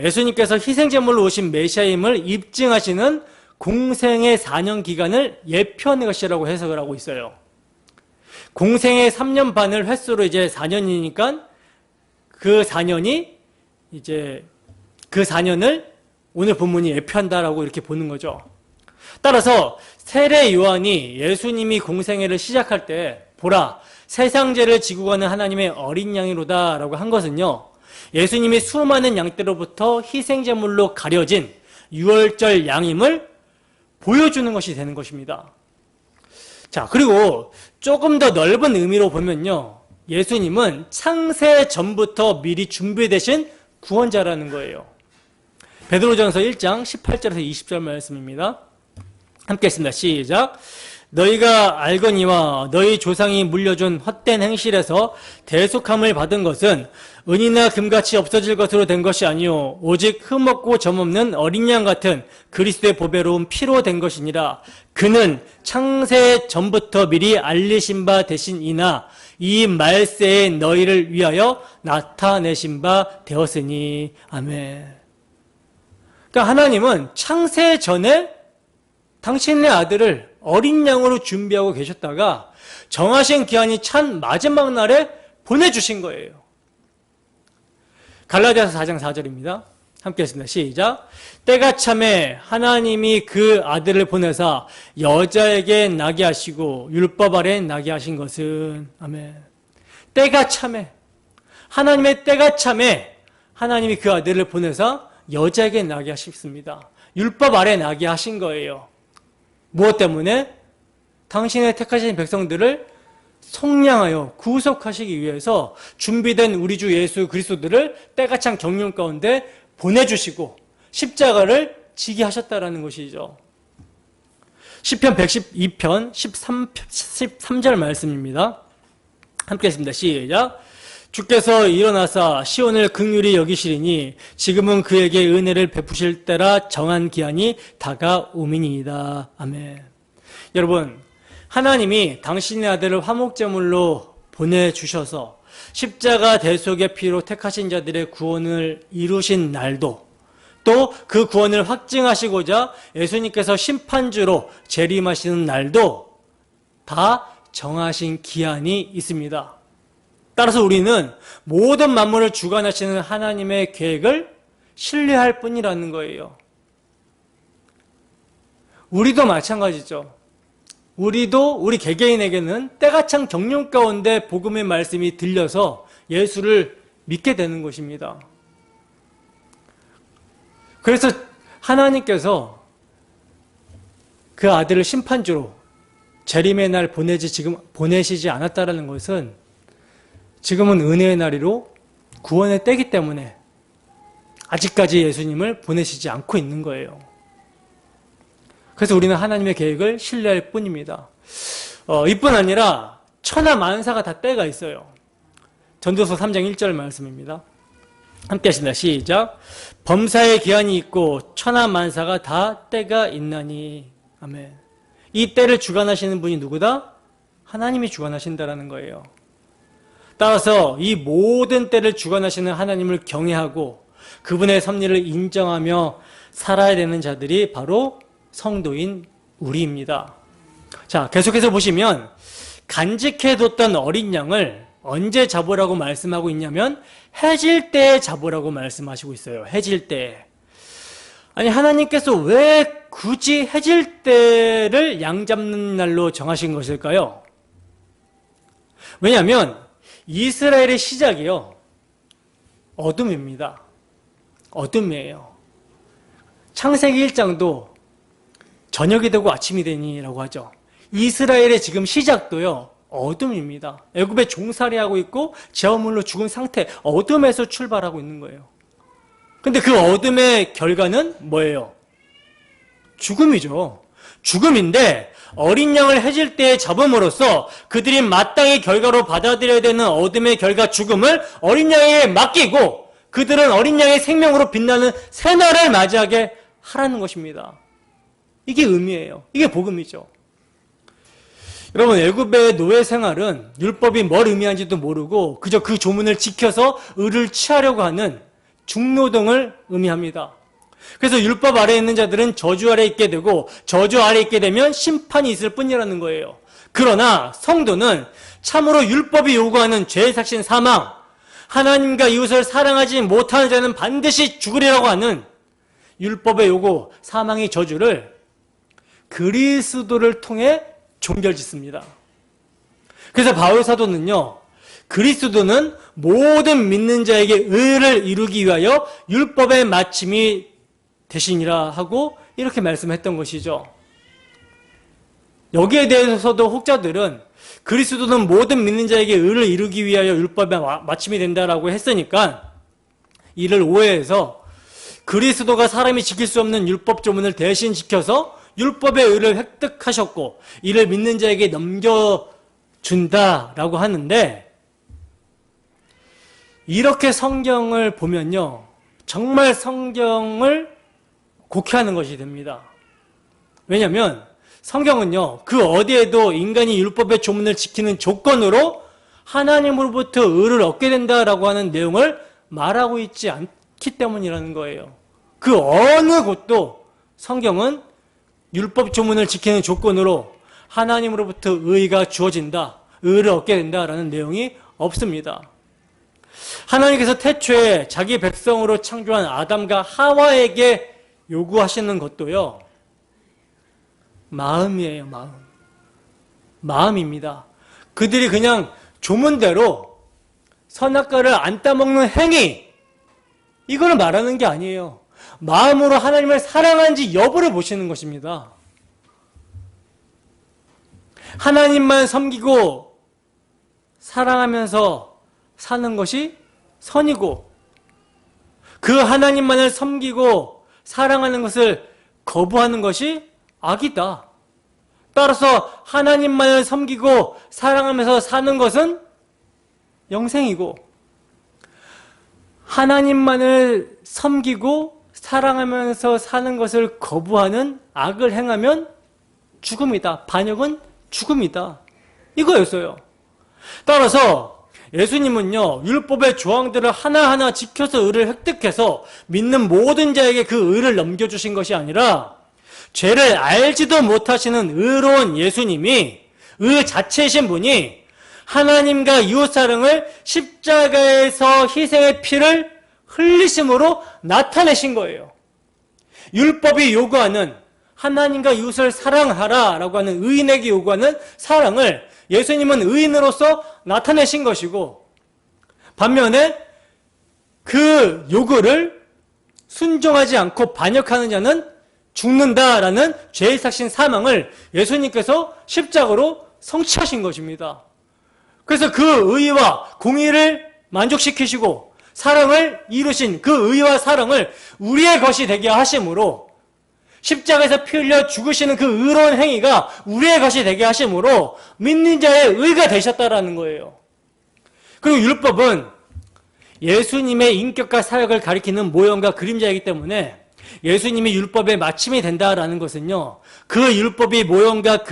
예수님께서 희생제물로 오신 메시아임을 입증하시는 공생의 4년 기간을 예표하는 것이라고 해석을 하고 있어요. 공생의 3년 반을 횟수로 이제 4년이니까 그 4년이 이제 그 4년을 오늘 본문이 예표한다라고 이렇게 보는 거죠. 따라서 세례 요한이 예수님이 공생애를 시작할 때 보라 세상 죄를 지고 가는 하나님의 어린 양이로다 라고 한 것은요, 예수님이 수많은 양떼로부터 희생제물로 가려진 유월절 양임을 보여주는 것이 되는 것입니다. 자, 그리고 조금 더 넓은 의미로 보면요, 예수님은 창세 전부터 미리 준비되신 구원자라는 거예요. 베드로전서 1장 18절에서 20절 말씀입니다. 함께 했습니다. 시작. 너희가 알거니와 너희 조상이 물려준 헛된 행실에서 대속함을 받은 것은 은이나 금같이 없어질 것으로 된 것이 아니요 오직 흠없고 점없는 어린 양 같은 그리스도의 보배로운 피로 된 것이니라. 그는 창세 전부터 미리 알리신 바 되신이나 이 말세에 너희를 위하여 나타내신 바 되었으니. 아멘. 그러니까 하나님은 창세 전에 당신의 아들을 어린 양으로 준비하고 계셨다가 정하신 기한이 찬 마지막 날에 보내주신 거예요. 갈라디아서 4장 4절입니다. 함께 했습니다. 시작. 때가 참에 하나님이 그 아들을 보내사 여자에게 나게 하시고 율법 아래 나게 하신 것은. 아멘. 때가 참에, 하나님의 때가 참에 하나님이 그 아들을 보내사 여자에게 나게 하셨습니다. 율법 아래 나게 하신 거예요. 무엇 때문에? 당신의 택하신 백성들을 속량하여 구속하시기 위해서 준비된 우리 주 예수 그리스도들을 때가 찬 경륜 가운데 보내주시고 십자가를 지게 하셨다라는 것이죠. 시편 112편 13절 말씀입니다. 함께 했습니다. 시작. 주께서 일어나사 시온을 긍휼히 여기시리니 지금은 그에게 은혜를 베푸실 때라 정한 기한이 다가오미니이다. 아멘. 여러분, 하나님이 당신의 아들을 화목제물로 보내주셔서 십자가 대속의 피로 택하신 자들의 구원을 이루신 날도, 또 그 구원을 확증하시고자 예수님께서 심판주로 재림하시는 날도 다 정하신 기한이 있습니다. 따라서 우리는 모든 만물을 주관하시는 하나님의 계획을 신뢰할 뿐이라는 거예요. 우리도 마찬가지죠. 우리도 우리 개개인에게는 때가 찬 경륜 가운데 복음의 말씀이 들려서 예수를 믿게 되는 것입니다. 그래서 하나님께서 그 아들을 심판주로 재림의 날 보내시지 않았다라는 것은 지금은 은혜의 날이로 구원의 때이기 때문에 아직까지 예수님을 보내시지 않고 있는 거예요. 그래서 우리는 하나님의 계획을 신뢰할 뿐입니다. 이뿐 아니라 천하 만사가 다 때가 있어요. 전도서 3장 1절 말씀입니다. 함께 하신다. 시작. 범사의 기한이 있고 천하 만사가 다 때가 있나니. 아멘. 이 때를 주관하시는 분이 누구다? 하나님이 주관하신다라는 거예요. 따라서 이 모든 때를 주관하시는 하나님을 경외하고 그분의 섭리를 인정하며 살아야 되는 자들이 바로 성도인 우리입니다. 자, 계속해서 보시면 간직해뒀던 어린 양을 언제 잡으라고 말씀하고 있냐면 해질 때에 잡으라고 말씀하시고 있어요. 해질 때. 아니, 하나님께서 왜 굳이 해질 때를 양 잡는 날로 정하신 것일까요? 왜냐하면 이스라엘의 시작이요, 어둠입니다. 어둠이에요. 창세기 1장도 저녁이 되고 아침이 되니라고 하죠. 이스라엘의 지금 시작도요, 어둠입니다. 애굽에 종살이하고 있고 제어물로 죽은 상태, 어둠에서 출발하고 있는 거예요. 근데 그 어둠의 결과는 뭐예요? 죽음이죠. 죽음인데 어린 양을 해질 때에 잡음으로써 그들이 마땅히 결과로 받아들여야 되는 어둠의 결과 죽음을 어린 양에게 맡기고 그들은 어린 양의 생명으로 빛나는 새날을 맞이하게 하라는 것입니다. 이게 의미예요. 이게 복음이죠. 여러분, 애굽의 노예 생활은 율법이 뭘 의미하는지도 모르고 그저 그 조문을 지켜서 의를 취하려고 하는 중노동을 의미합니다. 그래서 율법 아래에 있는 자들은 저주 아래에 있게 되고 저주 아래에 있게 되면 심판이 있을 뿐이라는 거예요. 그러나 성도는 참으로 율법이 요구하는 죄의 삭신 사망, 하나님과 이웃을 사랑하지 못하는 자는 반드시 죽으리라고 하는 율법의 요구, 사망의 저주를 그리스도를 통해 종결짓습니다. 그래서 바울 사도는요, 그리스도는 모든 믿는 자에게 의를 이루기 위하여 율법의 마침이 되시니라 하고 이렇게 말씀했던 것이죠. 여기에 대해서도 혹자들은 그리스도는 모든 믿는 자에게 의를 이루기 위하여 율법의 마침이 된다라고 했으니까 이를 오해해서 그리스도가 사람이 지킬 수 없는 율법 조문을 대신 지켜서 율법의 의를 획득하셨고 이를 믿는 자에게 넘겨준다라고 하는데, 이렇게 성경을 보면요, 정말 성경을 곡해하는 것이 됩니다. 왜냐하면 성경은요, 그 어디에도 인간이 율법의 조문을 지키는 조건으로 하나님으로부터 의를 얻게 된다라고 하는 내용을 말하고 있지 않기 때문이라는 거예요. 그 어느 곳도 성경은 율법 조문을 지키는 조건으로 하나님으로부터 의가 주어진다, 의를 얻게 된다라는 내용이 없습니다. 하나님께서 태초에 자기 백성으로 창조한 아담과 하와에게 요구하시는 것도요, 마음이에요, 마음. 마음입니다. 그들이 그냥 조문대로 선악과를 안 따먹는 행위, 이걸 말하는 게 아니에요. 마음으로 하나님을 사랑하는지 여부를 보시는 것입니다. 하나님만 섬기고 사랑하면서 사는 것이 선이고, 그 하나님만을 섬기고 사랑하는 것을 거부하는 것이 악이다. 따라서 하나님만을 섬기고 사랑하면서 사는 것은 영생이고, 하나님만을 섬기고 사랑하면서 사는 것을 거부하는 악을 행하면 죽음이다. 반역은 죽음이다. 이거였어요. 따라서 예수님은요, 율법의 조항들을 하나하나 지켜서 의를 획득해서 믿는 모든 자에게 그 의를 넘겨주신 것이 아니라 죄를 알지도 못하시는 의로운 예수님이, 의 자체이신 분이 하나님과 이웃사랑을 십자가에서 희생의 피를 흘리심으로 나타내신 거예요. 율법이 요구하는 하나님과 이웃을 사랑하라 라고 하는, 의인에게 요구하는 사랑을 예수님은 의인으로서 나타내신 것이고, 반면에 그 요구를 순종하지 않고 반역하는 자는 죽는다라는 죄의 삭신 사망을 예수님께서 십자가로 성취하신 것입니다. 그래서 그 의와 공의를 만족시키시고 사랑을 이루신 그 의와 사랑을 우리의 것이 되게 하심으로, 십자가에서 피 흘려 죽으시는 그 의로운 행위가 우리의 것이 되게 하심으로 믿는 자의 의가 되셨다라는 거예요. 그리고 율법은 예수님의 인격과 사역을 가리키는 모형과 그림자이기 때문에 예수님이 율법의 마침이 된다라는 것은요, 그 율법이 모형과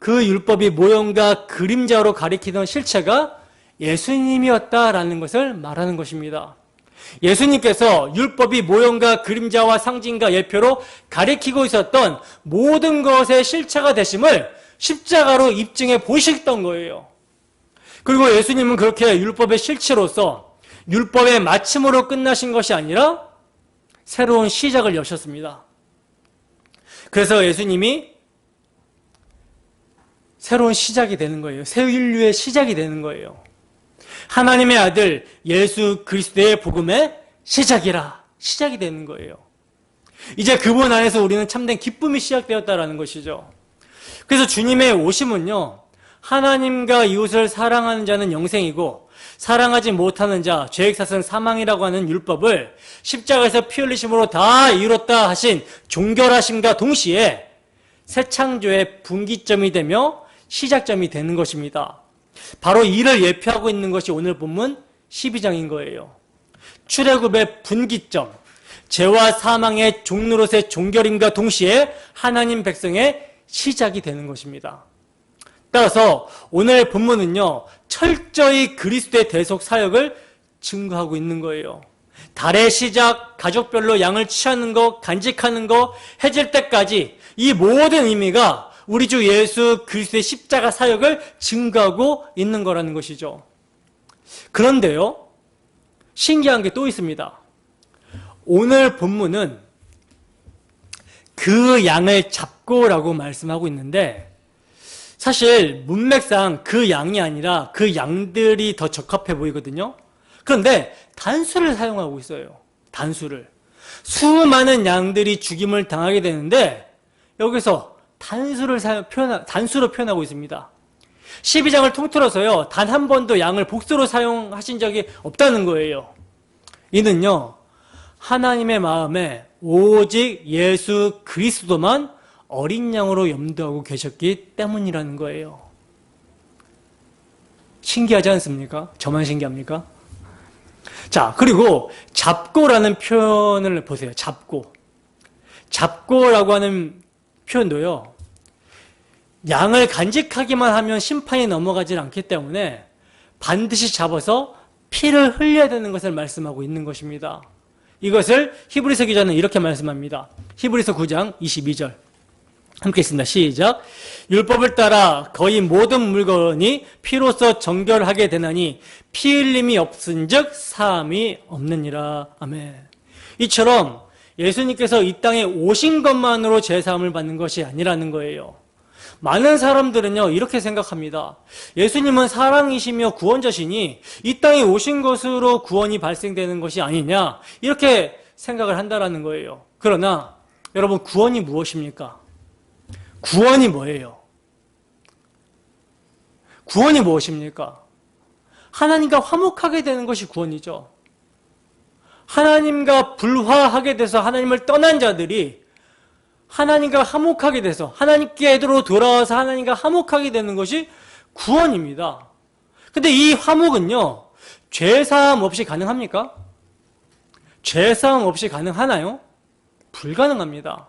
율법이 모형과 그림자로 가리키던 실체가 예수님이었다라는 것을 말하는 것입니다. 예수님께서 율법이 모형과 그림자와 상징과 예표로 가리키고 있었던 모든 것의 실체가 되심을 십자가로 입증해 보셨던 거예요. 그리고 예수님은 그렇게 율법의 실체로서 율법의 마침으로 끝나신 것이 아니라 새로운 시작을 여셨습니다. 그래서 예수님이 새로운 시작이 되는 거예요. 새 인류의 시작이 되는 거예요. 하나님의 아들 예수 그리스도의 복음의 시작이 되는 거예요. 이제 그분 안에서 우리는 참된 기쁨이 시작되었다라는 것이죠. 그래서 주님의 오심은요, 하나님과 이웃을 사랑하는 자는 영생이고 사랑하지 못하는 자, 죄액사슬은 사망이라고 하는 율법을 십자가에서 피 흘리심으로 다 이뤘다 하신 종결하심과 동시에 새 창조의 분기점이 되며 시작점이 되는 것입니다. 바로 이를 예표하고 있는 것이 오늘 본문 12장인 거예요. 출애굽의 분기점, 죄와 사망의 종노릇의 종결임과 동시에 하나님 백성의 시작이 되는 것입니다. 따라서 오늘 본문은요, 철저히 그리스도의 대속 사역을 증거하고 있는 거예요. 달의 시작, 가족별로 양을 취하는 거, 간직하는 거, 해질 때까지 이 모든 의미가 우리 주 예수 그리스도의 십자가 사역을 증거하고 있는 거라는 것이죠. 그런데요, 신기한 게 또 있습니다. 오늘 본문은 그 양을 잡고라고 말씀하고 있는데, 사실 문맥상 그 양이 아니라 그 양들이 더 적합해 보이거든요. 그런데 단수를 사용하고 있어요. 단수를. 수많은 양들이 죽임을 당하게 되는데 여기서 단수로 표현하고 있습니다. 12장을 통틀어서요, 단 한 번도 양을 복수로 사용하신 적이 없다는 거예요. 이는요, 하나님의 마음에 오직 예수 그리스도만 어린 양으로 염두하고 계셨기 때문이라는 거예요. 신기하지 않습니까? 저만 신기합니까? 자, 그리고 잡고라는 표현을 보세요. 잡고. 잡고라고 하는 표현도요, 양을 간직하기만 하면 심판이 넘어가질 않기 때문에 반드시 잡아서 피를 흘려야 되는 것을 말씀하고 있는 것입니다. 이것을 히브리서 기자는 이렇게 말씀합니다. 히브리서 9장 22절. 함께 있습니다. 시작. 율법을 따라 거의 모든 물건이 피로써 정결하게 되나니 피 흘림이 없은즉 사함이 없느니라. 아멘. 이처럼 예수님께서 이 땅에 오신 것만으로 죄사함을 받는 것이 아니라는 거예요. 많은 사람들은요, 이렇게 생각합니다. 예수님은 사랑이시며 구원자시니 이 땅에 오신 것으로 구원이 발생되는 것이 아니냐, 이렇게 생각을 한다라는 거예요. 그러나 여러분, 구원이 무엇입니까? 구원이 뭐예요? 구원이 무엇입니까? 하나님과 화목하게 되는 것이 구원이죠. 하나님과 불화하게 돼서 하나님을 떠난 자들이 하나님과 화목하게 돼서 하나님께로 돌아와서 하나님과 화목하게 되는 것이 구원입니다. 근데 이 화목은요, 죄사함 없이 가능합니까? 죄사함 없이 가능하나요? 불가능합니다.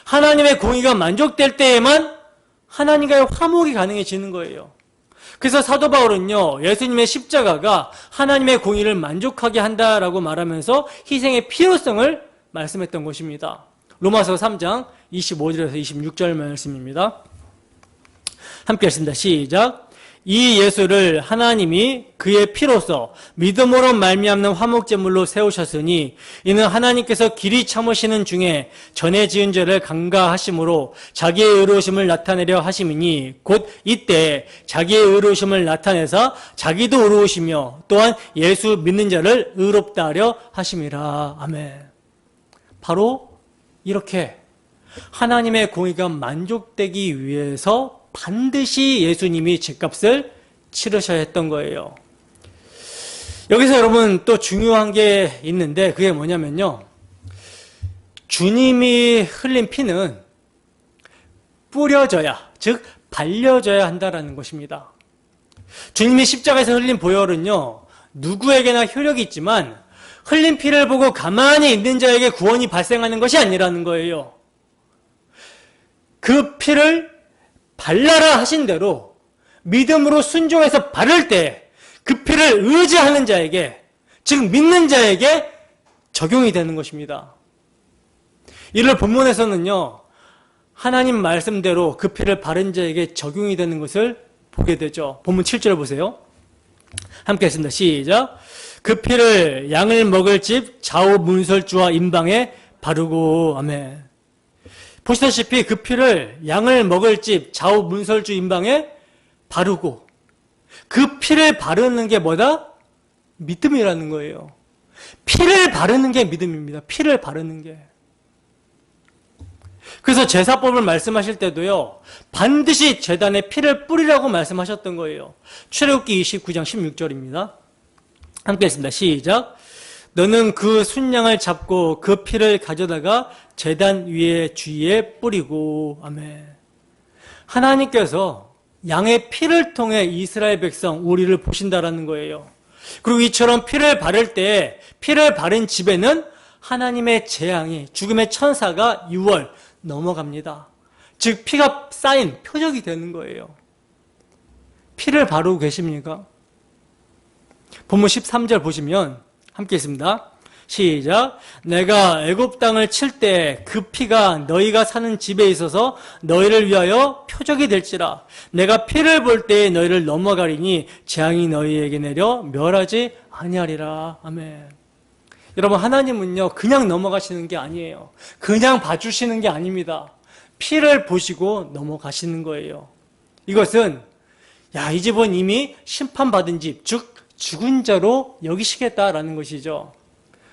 하나님의 공의가 만족될 때에만 하나님과의 화목이 가능해지는 거예요. 그래서 사도 바울은요, 예수님의 십자가가 하나님의 공의를 만족하게 한다라고 말하면서 희생의 필요성을 말씀했던 것입니다. 로마서 3장 25절에서 26절 말씀입니다. 함께 하십니다. 시작. 이 예수를 하나님이 그의 피로써 믿음으로 말미암는 화목제물로 세우셨으니 이는 하나님께서 길이 참으시는 중에 전에 지은 죄를 간과하심으로 자기의 의로우심을 나타내려 하심이니 곧 이때 자기의 의로우심을 나타내사 자기도 의로우시며 또한 예수 믿는 자를 의롭다 하려 하심이라. 아멘. 바로 이렇게 하나님의 공의가 만족되기 위해서 반드시 예수님이 죗값을 치르셔야 했던 거예요. 여기서 여러분 또 중요한 게 있는데 그게 뭐냐면요, 주님이 흘린 피는 뿌려져야, 즉 발려져야 한다는 것입니다. 주님이 십자가에서 흘린 보혈은요, 누구에게나 효력이 있지만 흘린 피를 보고 가만히 있는 자에게 구원이 발생하는 것이 아니라는 거예요. 그 피를 발라라 하신 대로 믿음으로 순종해서 바를 때 그 피를 의지하는 자에게, 즉 믿는 자에게 적용이 되는 것입니다. 이를 본문에서는요, 하나님 말씀대로 그 피를 바른 자에게 적용이 되는 것을 보게 되죠. 본문 7절 보세요. 함께 했습니다. 시작. 그 피를 양을 먹을 집 좌우 문설주와 임방에 바르고. 아멘. 보시다시피 그 피를 양을 먹을 집 좌우 문설주 임방에 바르고, 그 피를 바르는 게 뭐다? 믿음이라는 거예요. 피를 바르는 게 믿음입니다. 피를 바르는 게. 그래서 제사법을 말씀하실 때도요, 반드시 제단에 피를 뿌리라고 말씀하셨던 거예요. 출애굽기 29장 16절입니다. 함께 했습니다. 시작. 너는 그 순양을 잡고 그 피를 가져다가 제단 위에 주위에 뿌리고. 아멘. 하나님께서 양의 피를 통해 이스라엘 백성 우리를 보신다라는 거예요. 그리고 이처럼 피를 바를 때 피를 바른 집에는 하나님의 재앙이, 죽음의 천사가 6월 넘어갑니다. 즉 피가 쌓인 표적이 되는 거예요. 피를 바르고 계십니까? 본문 13절 보시면 함께 있습니다. 시작. 내가 애굽 땅을 칠 때 그 피가 너희가 사는 집에 있어서 너희를 위하여 표적이 될지라. 내가 피를 볼 때에 너희를 넘어가리니 재앙이 너희에게 내려 멸하지 아니하리라. 아멘. 여러분, 하나님은요 그냥 넘어가시는 게 아니에요. 그냥 봐주시는 게 아닙니다. 피를 보시고 넘어가시는 거예요. 이것은 이 집은 이미 심판받은 집, 즉 죽은 자로 여기시겠다라는 것이죠.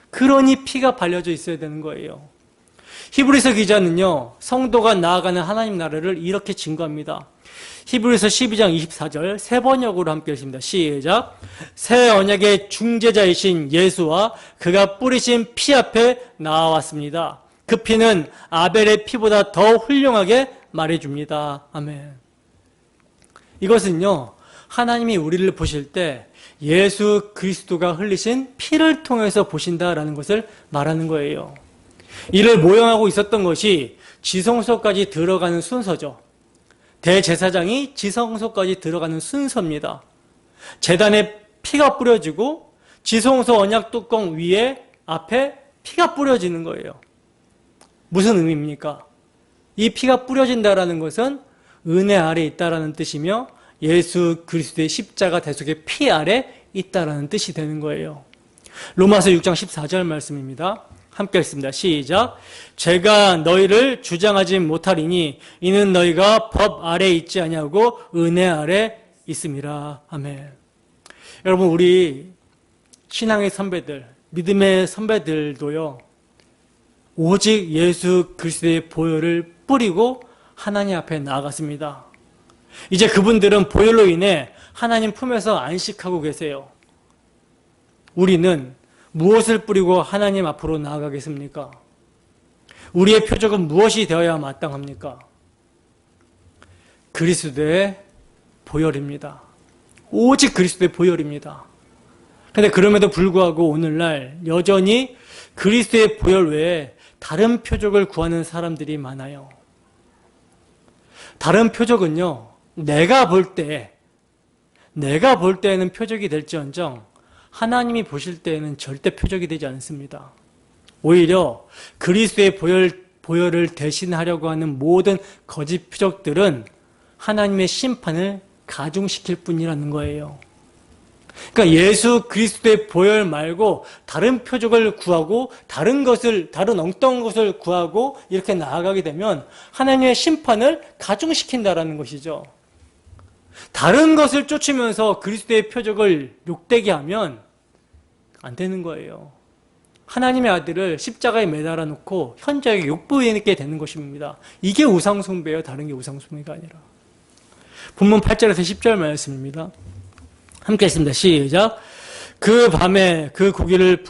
그러니 피가 발려져 있어야 되는 거예요. 히브리서 기자는요, 성도가 나아가는 하나님 나라를 이렇게 증거합니다. 히브리서 12장 24절 세 번역으로 함께 읽습니다. 시작. 새 언약의 중재자이신 예수와 그가 뿌리신 피 앞에 나왔습니다. 그 피는 아벨의 피보다 더 훌륭하게 말해줍니다. 아멘. 이것은요, 하나님이 우리를 보실 때 예수 그리스도가 흘리신 피를 통해서 보신다라는 것을 말하는 거예요. 이를 모형하고 있었던 것이 지성소까지 들어가는 순서죠. 대제사장이 지성소까지 들어가는 순서입니다. 제단에 피가 뿌려지고 지성소 언약 뚜껑 위에 앞에 피가 뿌려지는 거예요. 무슨 의미입니까? 이 피가 뿌려진다라는 것은 은혜 아래 있다라는 뜻이며 예수 그리스도의 십자가 대속의 피 아래 있다라는 뜻이 되는 거예요. 로마서 6장 14절 말씀입니다. 함께 읽습니다. 시작. 제가 너희를 주장하지 못하리니 이는 너희가 법 아래 있지 아니하고 은혜 아래 있음이라. 아멘. 여러분, 우리 신앙의 선배들, 믿음의 선배들도요, 오직 예수 그리스도의 보혈을 뿌리고 하나님 앞에 나아갔습니다. 이제 그분들은 보혈로 인해 하나님 품에서 안식하고 계세요. 우리는 무엇을 뿌리고 하나님 앞으로 나아가겠습니까? 우리의 표적은 무엇이 되어야 마땅합니까? 그리스도의 보혈입니다. 오직 그리스도의 보혈입니다. 그런데 그럼에도 불구하고 오늘날 여전히 그리스도의 보혈 외에 다른 표적을 구하는 사람들이 많아요. 다른 표적은요, 내가 볼 때에는 표적이 될지언정 하나님이 보실 때에는 절대 표적이 되지 않습니다. 오히려 그리스도의 보혈을 대신하려고 하는 모든 거짓 표적들은 하나님의 심판을 가중시킬 뿐이라는 거예요. 그러니까 예수 그리스도의 보혈 말고 다른 표적을 구하고 다른 엉뚱한 것을 구하고 이렇게 나아가게 되면 하나님의 심판을 가중시킨다라는 것이죠. 다른 것을 쫓으면서 그리스도의 표적을 욕되게 하면 안 되는 거예요. 하나님의 아들을 십자가에 매달아 놓고 현저하게 욕보이게 되는 것입니다. 이게 우상숭배예요. 다른 게 우상숭배가 아니라. 본문 8절에서 10절 말씀입니다. 함께 했습니다. 시작. 그 밤에 그 고기를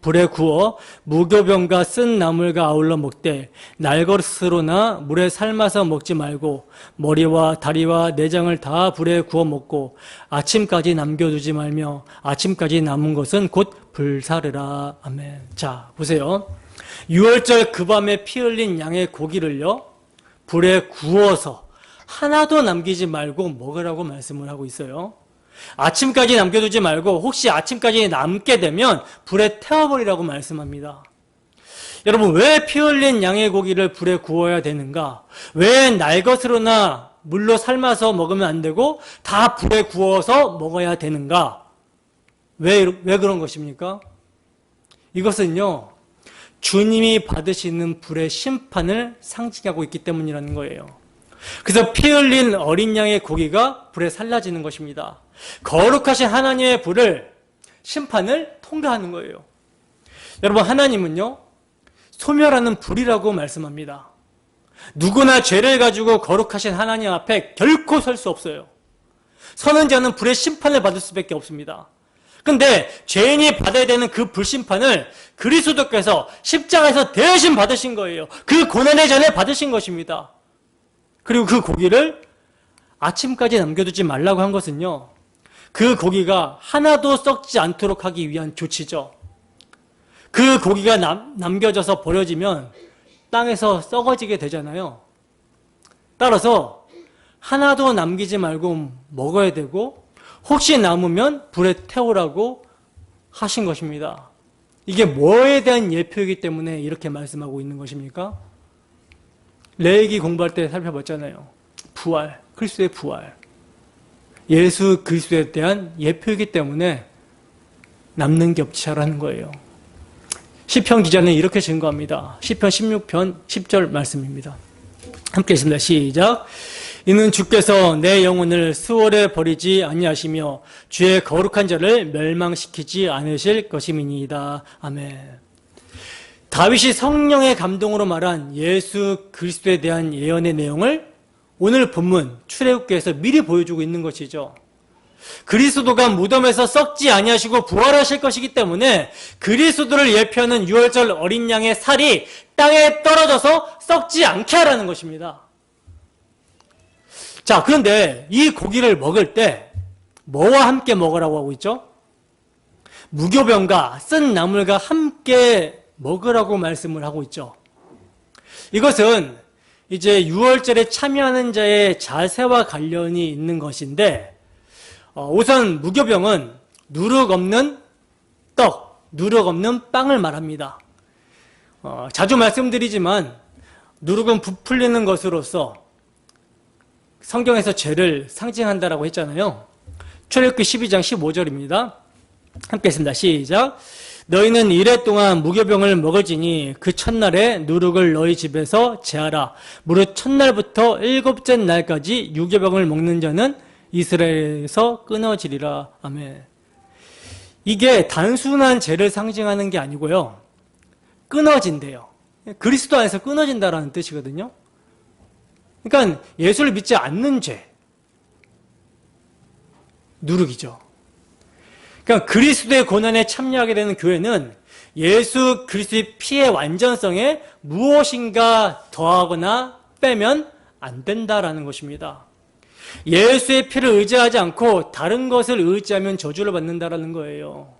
불에 구워 무교병과 쓴 나물과 아울러 먹되 날것으로나 물에 삶아서 먹지 말고 머리와 다리와 내장을 다 불에 구워 먹고 아침까지 남겨두지 말며 아침까지 남은 것은 곧 불사르라. 아멘. 자, 보세요. 6월절 그 밤에 피 흘린 양의 고기를요, 불에 구워서 하나도 남기지 말고 먹으라고 말씀을 하고 있어요. 아침까지 남겨두지 말고 혹시 아침까지 남게 되면 불에 태워버리라고 말씀합니다. 여러분, 왜 피 흘린 양의 고기를 불에 구워야 되는가? 왜 날것으로나 물로 삶아서 먹으면 안 되고 다 불에 구워서 먹어야 되는가? 왜 그런 것입니까? 이것은요, 주님이 받으시는 불의 심판을 상징하고 있기 때문이라는 거예요. 그래서 피 흘린 어린 양의 고기가 불에 살라지는 것입니다. 거룩하신 하나님의 불을, 심판을 통과하는 거예요. 여러분, 하나님은요, 소멸하는 불이라고 말씀합니다. 누구나 죄를 가지고 거룩하신 하나님 앞에 결코 설 수 없어요. 서는 자는 불의 심판을 받을 수밖에 없습니다. 근데 죄인이 받아야 되는 그 불심판을 그리스도께서 십자가에서 대신 받으신 거예요. 그 고난의 전에 받으신 것입니다. 그리고 그 고기를 아침까지 남겨두지 말라고 한 것은요, 그 고기가 하나도 썩지 않도록 하기 위한 조치죠. 그 고기가 남겨져서 버려지면 땅에서 썩어지게 되잖아요. 따라서 하나도 남기지 말고 먹어야 되고 혹시 남으면 불에 태우라고 하신 것입니다. 이게 뭐에 대한 예표이기 때문에 이렇게 말씀하고 있는 것입니까? 레위기 공부할 때 살펴봤잖아요. 부활, 그리스도의 부활. 예수 그리스도에 대한 예표이기 때문에 남는 게 없지 하라는 거예요. 시편 기자는 이렇게 증거합니다. 시편 16편 10절 말씀입니다. 함께 읽습니다. 시작. 이는 주께서 내 영혼을 수월에 버리지 아니하시며 주의 거룩한 자를 멸망시키지 않으실 것임이니이다. 아멘. 다윗이 성령의 감동으로 말한 예수 그리스도에 대한 예언의 내용을 오늘 본문 출애굽기에서 미리 보여주고 있는 것이죠. 그리스도가 무덤에서 썩지 아니하시고 부활하실 것이기 때문에 그리스도를 예표하는 유월절 어린 양의 살이 땅에 떨어져서 썩지 않게 하라는 것입니다. 자, 그런데 이 고기를 먹을 때 뭐와 함께 먹으라고 하고 있죠? 무교병과 쓴 나물과 함께 먹으라고 말씀을 하고 있죠. 이것은 이제 유월절에 참여하는 자의 자세와 관련이 있는 것인데, 우선 무교병은 누룩 없는 떡, 누룩 없는 빵을 말합니다. 자주 말씀드리지만 누룩은 부풀리는 것으로서 성경에서 죄를 상징한다라고 했잖아요. 출애굽기 12장 15절입니다. 함께 했습니다. 시작. 너희는 이래 동안 무교병을 먹을지니 그 첫날에 누룩을 너희 집에서 제하라. 무릇 첫날부터 일곱째 날까지 유교병을 먹는 자는 이스라엘에서 끊어지리라. 아멘. 이게 단순한 죄를 상징하는 게 아니고요. 끊어진대요. 그리스도 안에서 끊어진다라는 뜻이거든요. 그러니까 예수를 믿지 않는 죄, 누룩이죠. 그러니까 그리스도의 고난에 참여하게 되는 교회는 예수 그리스도의 피의 완전성에 무엇인가 더하거나 빼면 안 된다라는 것입니다. 예수의 피를 의지하지 않고 다른 것을 의지하면 저주를 받는다라는 거예요.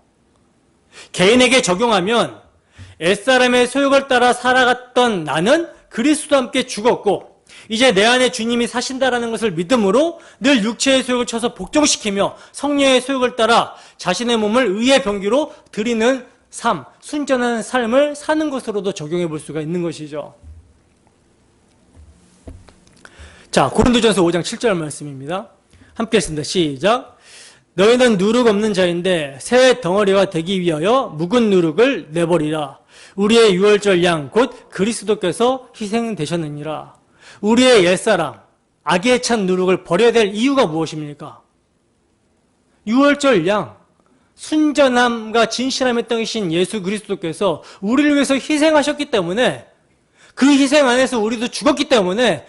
개인에게 적용하면 옛사람의 소욕을 따라 살아갔던 나는 그리스도와 함께 죽었고 이제 내 안에 주님이 사신다라는 것을 믿음으로 늘 육체의 소욕을 쳐서 복종시키며 성령의 소욕을 따라 자신의 몸을 의의 병기로 드리는 삶, 순전한 삶을 사는 것으로도 적용해 볼 수가 있는 것이죠. 자, 고린도전서 5장 7절 말씀입니다. 함께 했습니다. 시작. 너희는 누룩 없는 자인데 새 덩어리가 되기 위하여 묵은 누룩을 내버리라. 우리의 유월절 양 곧 그리스도께서 희생되셨느니라. 우리의 옛사람, 악에 찬 누룩을 버려야 될 이유가 무엇입니까? 유월절 양, 순전함과 진실함의 땅이신 예수 그리스도께서 우리를 위해서 희생하셨기 때문에 그 희생 안에서 우리도 죽었기 때문에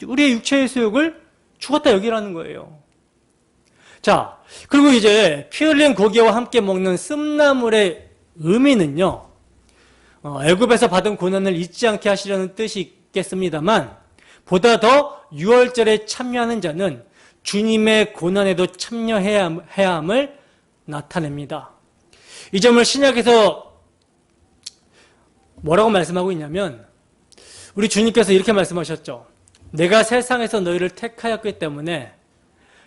우리의 육체의 소욕을 죽었다 여기라는 거예요. 자, 그리고 이제 피 흘린 고기와 함께 먹는 씀나물의 의미는요, 애굽에서 받은 고난을 잊지 않게 하시려는 뜻이 있겠습니다만 보다 더 유월절에 참여하는 자는 주님의 고난에도 참여해야 함을 나타냅니다. 이 점을 신약에서 뭐라고 말씀하고 있냐면 우리 주님께서 이렇게 말씀하셨죠. 내가 세상에서 너희를 택하였기 때문에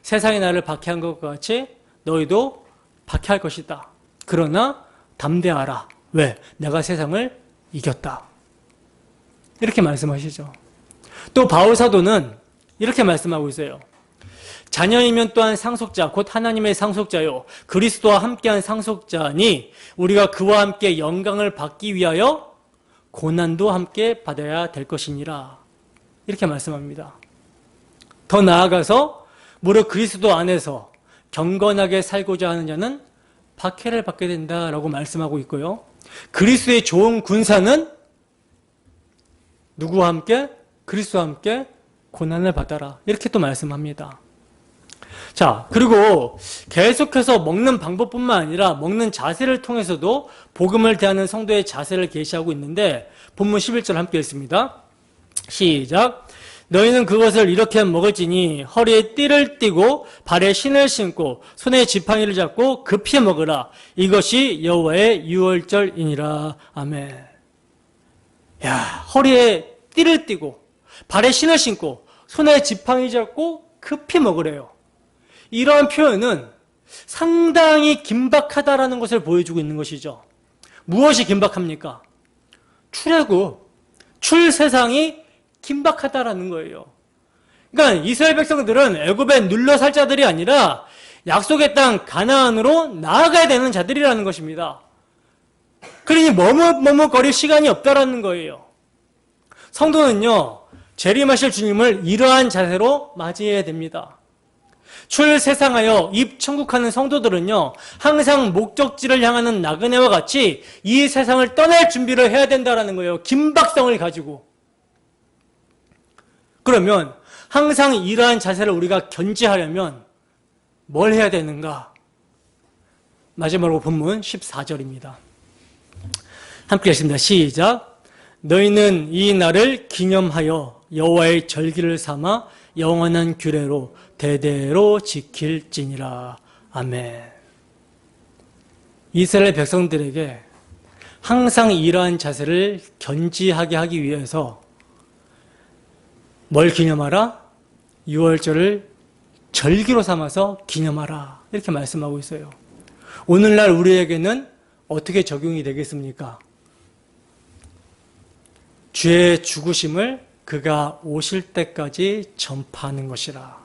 세상이 나를 박해한 것과 같이 너희도 박해할 것이다. 그러나 담대하라. 왜? 내가 세상을 이겼다. 이렇게 말씀하시죠. 또 바울 사도는 이렇게 말씀하고 있어요. 자녀이면 또한 상속자, 곧 하나님의 상속자요 그리스도와 함께한 상속자니 우리가 그와 함께 영광을 받기 위하여 고난도 함께 받아야 될 것이니라. 이렇게 말씀합니다. 더 나아가서 무릇 그리스도 안에서 경건하게 살고자 하는 자는 박해를 받게 된다라고 말씀하고 있고요. 그리스도의 좋은 군사는 누구와 함께? 그리스도와 함께 고난을 받아라. 이렇게 또 말씀합니다. 자, 그리고 계속해서 먹는 방법뿐만 아니라 먹는 자세를 통해서도 복음을 대하는 성도의 자세를 계시하고 있는데 본문 11절 함께 읽습니다. 시작. 너희는 그것을 이렇게 먹을지니 허리에 띠를 띠고 발에 신을 신고 손에 지팡이를 잡고 급히 먹으라. 이것이 여호와의 유월절이니라. 아멘. 야, 허리에 띠를 띠고 발에 신을 신고 손에 지팡이 잡고 급히 먹으래요. 이러한 표현은 상당히 긴박하다라는 것을 보여주고 있는 것이죠. 무엇이 긴박합니까? 출애굽, 출세상이 긴박하다라는 거예요. 그러니까 이스라엘 백성들은 애굽에 눌러 살 자들이 아니라 약속의 땅 가나안으로 나아가야 되는 자들이라는 것입니다. 그러니 머뭇머뭇거릴 시간이 없다라는 거예요. 성도는요, 재림하실 주님을 이러한 자세로 맞이해야 됩니다. 출세상하여 입천국하는 성도들은요, 항상 목적지를 향하는 나그네와 같이 이 세상을 떠날 준비를 해야 된다는 거예요. 긴박성을 가지고. 그러면 항상 이러한 자세를 우리가 견지하려면 뭘 해야 되는가? 마지막으로 본문 14절입니다. 함께 읽습니다. 시작. 너희는 이 날을 기념하여 여호와의 절기를 삼아 영원한 규례로 대대로 지킬지니라. 아멘. 이스라엘 백성들에게 항상 이러한 자세를 견지하게 하기 위해서 뭘 기념하라? 6월절을 절기로 삼아서 기념하라. 이렇게 말씀하고 있어요. 오늘날 우리에게는 어떻게 적용이 되겠습니까? 주의 죽으심을 그가 오실 때까지 전파하는 것이라.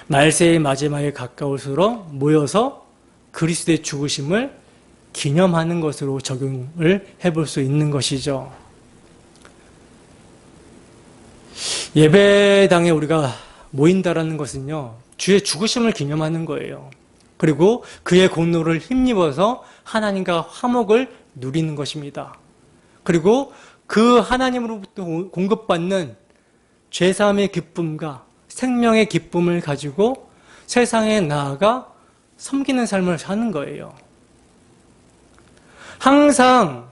말세의 마지막에 가까울수록 모여서 그리스도의 죽으심을 기념하는 것으로 적용을 해볼 수 있는 것이죠. 예배당에 우리가 모인다라는 것은요, 주의 죽으심을 기념하는 거예요. 그리고 그의 공로를 힘입어서 하나님과 화목을 누리는 것입니다. 그리고 그 하나님으로부터 공급받는 죄사함의 기쁨과 생명의 기쁨을 가지고 세상에 나아가 섬기는 삶을 사는 거예요. 항상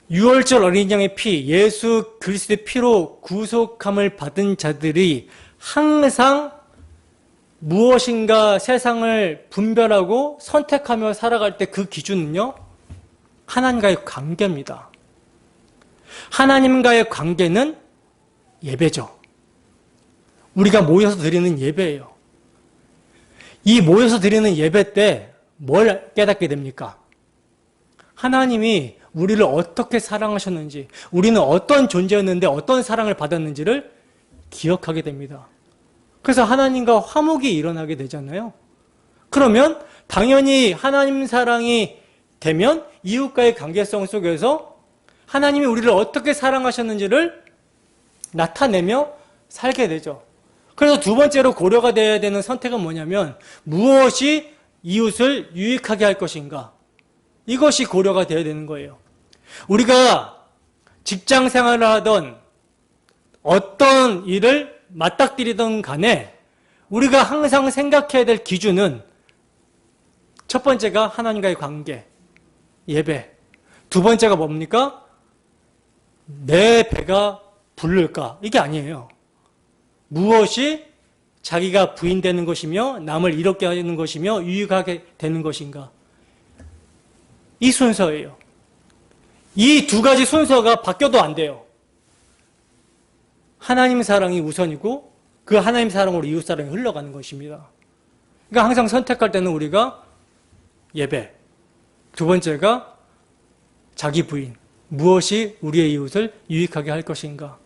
6월절 어린 양의 피, 예수 그리스도의 피로 구속함을 받은 자들이 항상 무엇인가 세상을 분별하고 선택하며 살아갈 때 그 기준은요, 하나님과의 관계입니다. 하나님과의 관계는 예배죠. 우리가 모여서 드리는 예배예요. 이 모여서 드리는 예배 때 뭘 깨닫게 됩니까? 하나님이 우리를 어떻게 사랑하셨는지, 우리는 어떤 존재였는데 어떤 사랑을 받았는지를 기억하게 됩니다. 그래서 하나님과 화목이 일어나게 되잖아요. 그러면 당연히 하나님 사랑이 되면 이웃과의 관계성 속에서 하나님이 우리를 어떻게 사랑하셨는지를 나타내며 살게 되죠. 그래서 두 번째로 고려가 되어야 되는 선택은 뭐냐면, 무엇이 이웃을 유익하게 할 것인가? 이것이 고려가 되어야 되는 거예요. 우리가 직장 생활을 하던 어떤 일을 맞닥뜨리던 간에 우리가 항상 생각해야 될 기준은 첫 번째가 하나님과의 관계, 예배. 두 번째가 뭡니까? 내 배가 부를까? 이게 아니에요. 무엇이 자기가 부인되는 것이며 남을 이롭게 하는 것이며 유익하게 되는 것인가? 이 순서예요. 이 두 가지 순서가 바뀌어도 안 돼요. 하나님 사랑이 우선이고 그 하나님 사랑으로 이웃 사랑이 흘러가는 것입니다. 그러니까 항상 선택할 때는 우리가 예배, 두 번째가 자기 부인, 무엇이 우리의 이웃을 유익하게 할 것인가,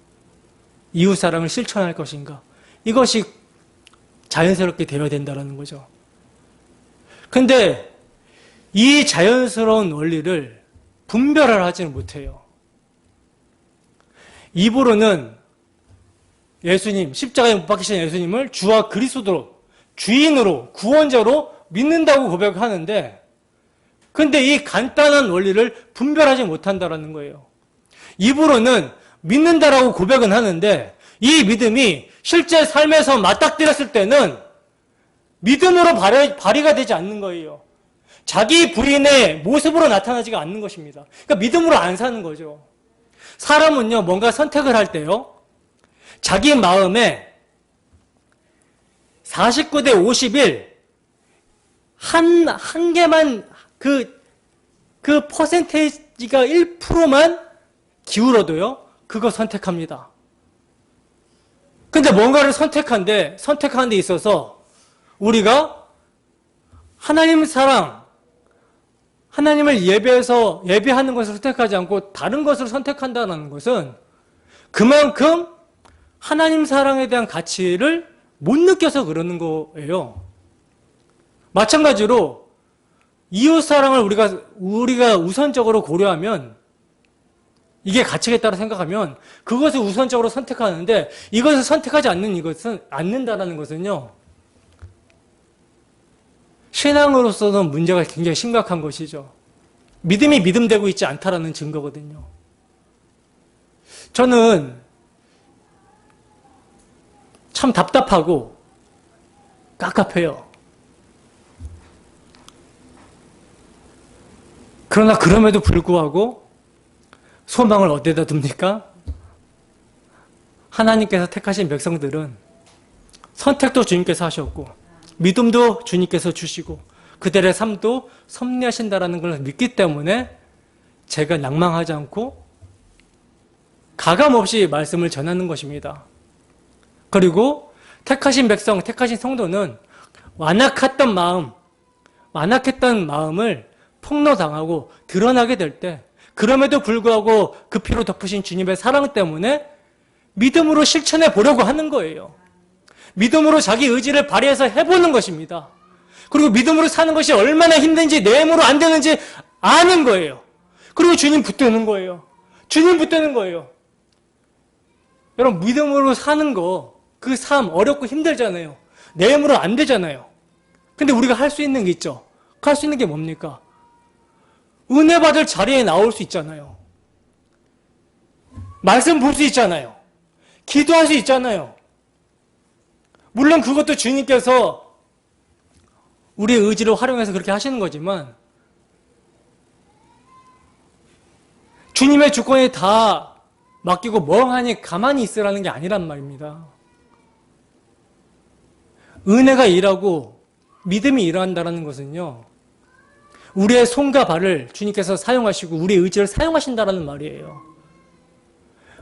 이웃 사랑을 실천할 것인가, 이것이 자연스럽게 되어야 된다는 거죠. 근데 이 자연스러운 원리를 분별을 하지는 못해요. 입으로는 예수님, 십자가에 못 박히신 예수님을 주와 그리스도로, 주인으로, 구원자로 믿는다고 고백하는데, 근데 이 간단한 원리를 분별하지 못한다는 거예요. 입으로는 믿는다라고 고백은 하는데, 이 믿음이 실제 삶에서 맞닥뜨렸을 때는 믿음으로 발휘가 되지 않는 거예요. 자기 부인의 모습으로 나타나지가 않는 것입니다. 그러니까 믿음으로 안 사는 거죠. 사람은요, 뭔가 선택을 할 때요, 자기 마음에 49대 51, 한 개만, 그 퍼센테이지가 1%만 기울어도요, 그거 선택합니다. 근데 뭔가를 선택하는 데 있어서 우리가 하나님 사랑, 하나님을 예배하는 것을 선택하지 않고 다른 것을 선택한다는 것은 그만큼 하나님 사랑에 대한 가치를 못 느껴서 그러는 거예요. 마찬가지로 이웃 사랑을 우리가 우선적으로 고려하면 이게 가치가 있다고 생각하면 그것을 우선적으로 선택하는데 이것을 선택하지 않는다는 것은요. 신앙으로서는 문제가 굉장히 심각한 것이죠. 믿음이 믿음되고 있지 않다라는 증거거든요. 저는 참 답답하고 깝깝해요. 그러나 그럼에도 불구하고 소망을 어디에다 둡니까? 하나님께서 택하신 백성들은 선택도 주님께서 하셨고 믿음도 주님께서 주시고 그들의 삶도 섭리하신다라는 걸 믿기 때문에 제가 낭망하지 않고 가감없이 말씀을 전하는 것입니다. 그리고 택하신 백성, 택하신 성도는 완악했던 마음을 폭로당하고 드러나게 될 때 그럼에도 불구하고 그 피로 덮으신 주님의 사랑 때문에 믿음으로 실천해 보려고 하는 거예요. 믿음으로 자기 의지를 발휘해서 해보는 것입니다. 그리고 믿음으로 사는 것이 얼마나 힘든지 내 힘으로 안 되는지 아는 거예요. 그리고 주님 붙드는 거예요. 주님 붙드는 거예요. 여러분 믿음으로 사는 거 그 삶 어렵고 힘들잖아요. 내 힘으로 안 되잖아요. 근데 우리가 할 수 있는 게 있죠. 할 수 있는 게 뭡니까? 은혜 받을 자리에 나올 수 있잖아요. 말씀 볼 수 있잖아요. 기도할 수 있잖아요. 물론 그것도 주님께서 우리의 의지를 활용해서 그렇게 하시는 거지만 주님의 주권이 다 맡기고 멍하니 가만히 있으라는 게 아니란 말입니다. 은혜가 일하고 믿음이 일한다는 것은요. 우리의 손과 발을 주님께서 사용하시고 우리의 의지를 사용하신다는 말이에요.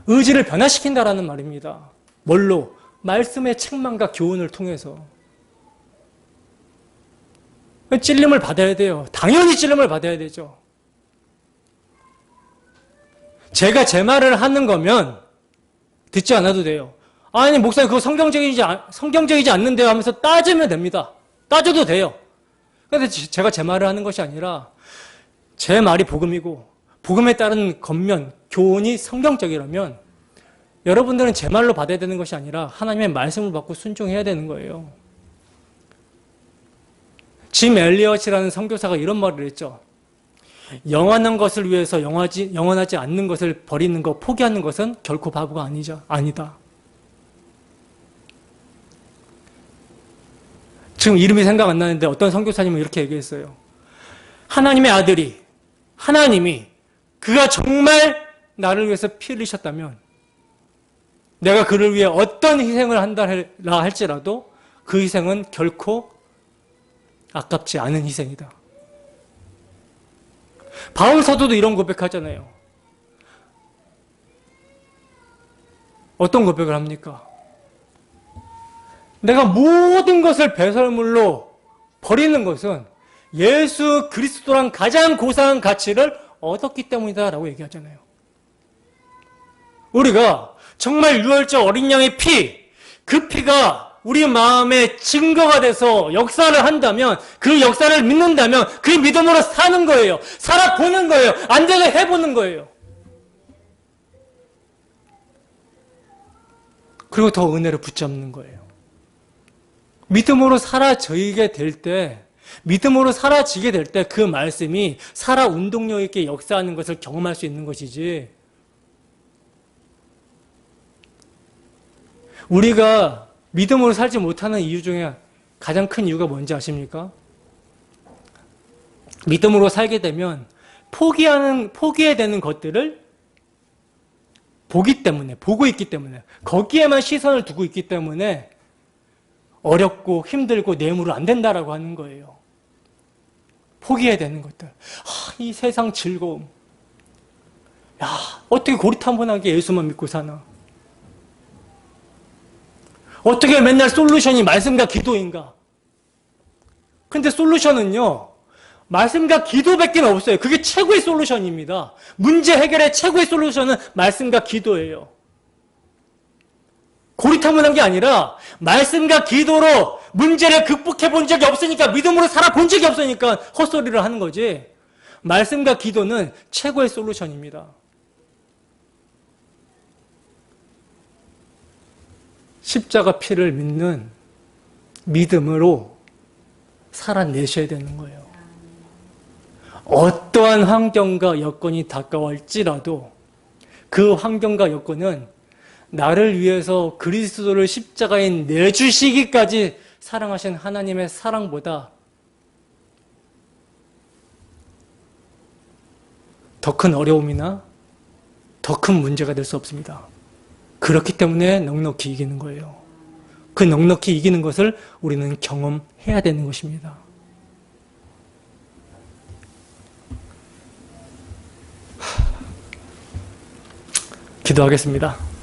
의지를 변화시킨다는 말입니다. 뭘로? 말씀의 책망과 교훈을 통해서. 찔림을 받아야 돼요. 당연히 찔림을 받아야 되죠. 제가 제 말을 하는 거면 듣지 않아도 돼요. 아니 목사님 그거 성경적이지 않는데요 하면서 따지면 됩니다. 따져도 돼요. 그런데 제가 제 말을 하는 것이 아니라 제 말이 복음이고 복음에 따른 겉면, 교훈이 성경적이라면 여러분들은 제 말로 받아야 되는 것이 아니라 하나님의 말씀을 받고 순종해야 되는 거예요. 짐 엘리엇이라는 선교사가 이런 말을 했죠. 영원한 것을 위해서 영원하지 않는 것을 버리는 것, 포기하는 것은 결코 바보가 아니다. 지금 이름이 생각 안 나는데 어떤 선교사님은 이렇게 얘기했어요. 하나님의 아들이, 하나님이 그가 정말 나를 위해서 피 흘리셨다면 내가 그를 위해 어떤 희생을 한다 할지라도 그 희생은 결코 아깝지 않은 희생이다. 바울 사도도 이런 고백하잖아요. 어떤 고백을 합니까? 내가 모든 것을 배설물로 버리는 것은 예수 그리스도란 가장 고상한 가치를 얻었기 때문이다 라고 얘기하잖아요. 우리가 정말 유월절 어린 양의 피, 그 피가 우리 마음의 증거가 돼서 역사를 한다면, 그 역사를 믿는다면 그 믿음으로 사는 거예요. 살아보는 거예요. 안 되게 해보는 거예요. 그리고 더 은혜를 붙잡는 거예요. 믿음으로 사라지게 될 때 그 말씀이 살아 운동력 있게 역사하는 것을 경험할 수 있는 것이지, 우리가 믿음으로 살지 못하는 이유 중에 가장 큰 이유가 뭔지 아십니까? 믿음으로 살게 되면 포기해야 되는 것들을 보고 있기 때문에, 거기에만 시선을 두고 있기 때문에 어렵고 힘들고 내 힘으로 안 된다라고 하는 거예요. 포기해야 되는 것들. 이 세상 즐거움. 어떻게 고리타분하게 예수만 믿고 사나? 어떻게 맨날 솔루션이 말씀과 기도인가? 근데 솔루션은요, 말씀과 기도밖에 없어요. 그게 최고의 솔루션입니다. 문제 해결의 최고의 솔루션은 말씀과 기도예요. 고리타분한 게 아니라 말씀과 기도로 문제를 극복해 본 적이 없으니까, 믿음으로 살아본 적이 없으니까 헛소리를 하는 거지. 말씀과 기도는 최고의 솔루션입니다. 십자가 피를 믿는 믿음으로 살아내셔야 되는 거예요. 어떠한 환경과 여건이 다가올지라도 그 환경과 여건은 나를 위해서 그리스도를 십자가에 내주시기까지 사랑하신 하나님의 사랑보다 더 큰 어려움이나 더 큰 문제가 될 수 없습니다. 그렇기 때문에 넉넉히 이기는 거예요. 그 넉넉히 이기는 것을 우리는 경험해야 되는 것입니다. 기도하겠습니다.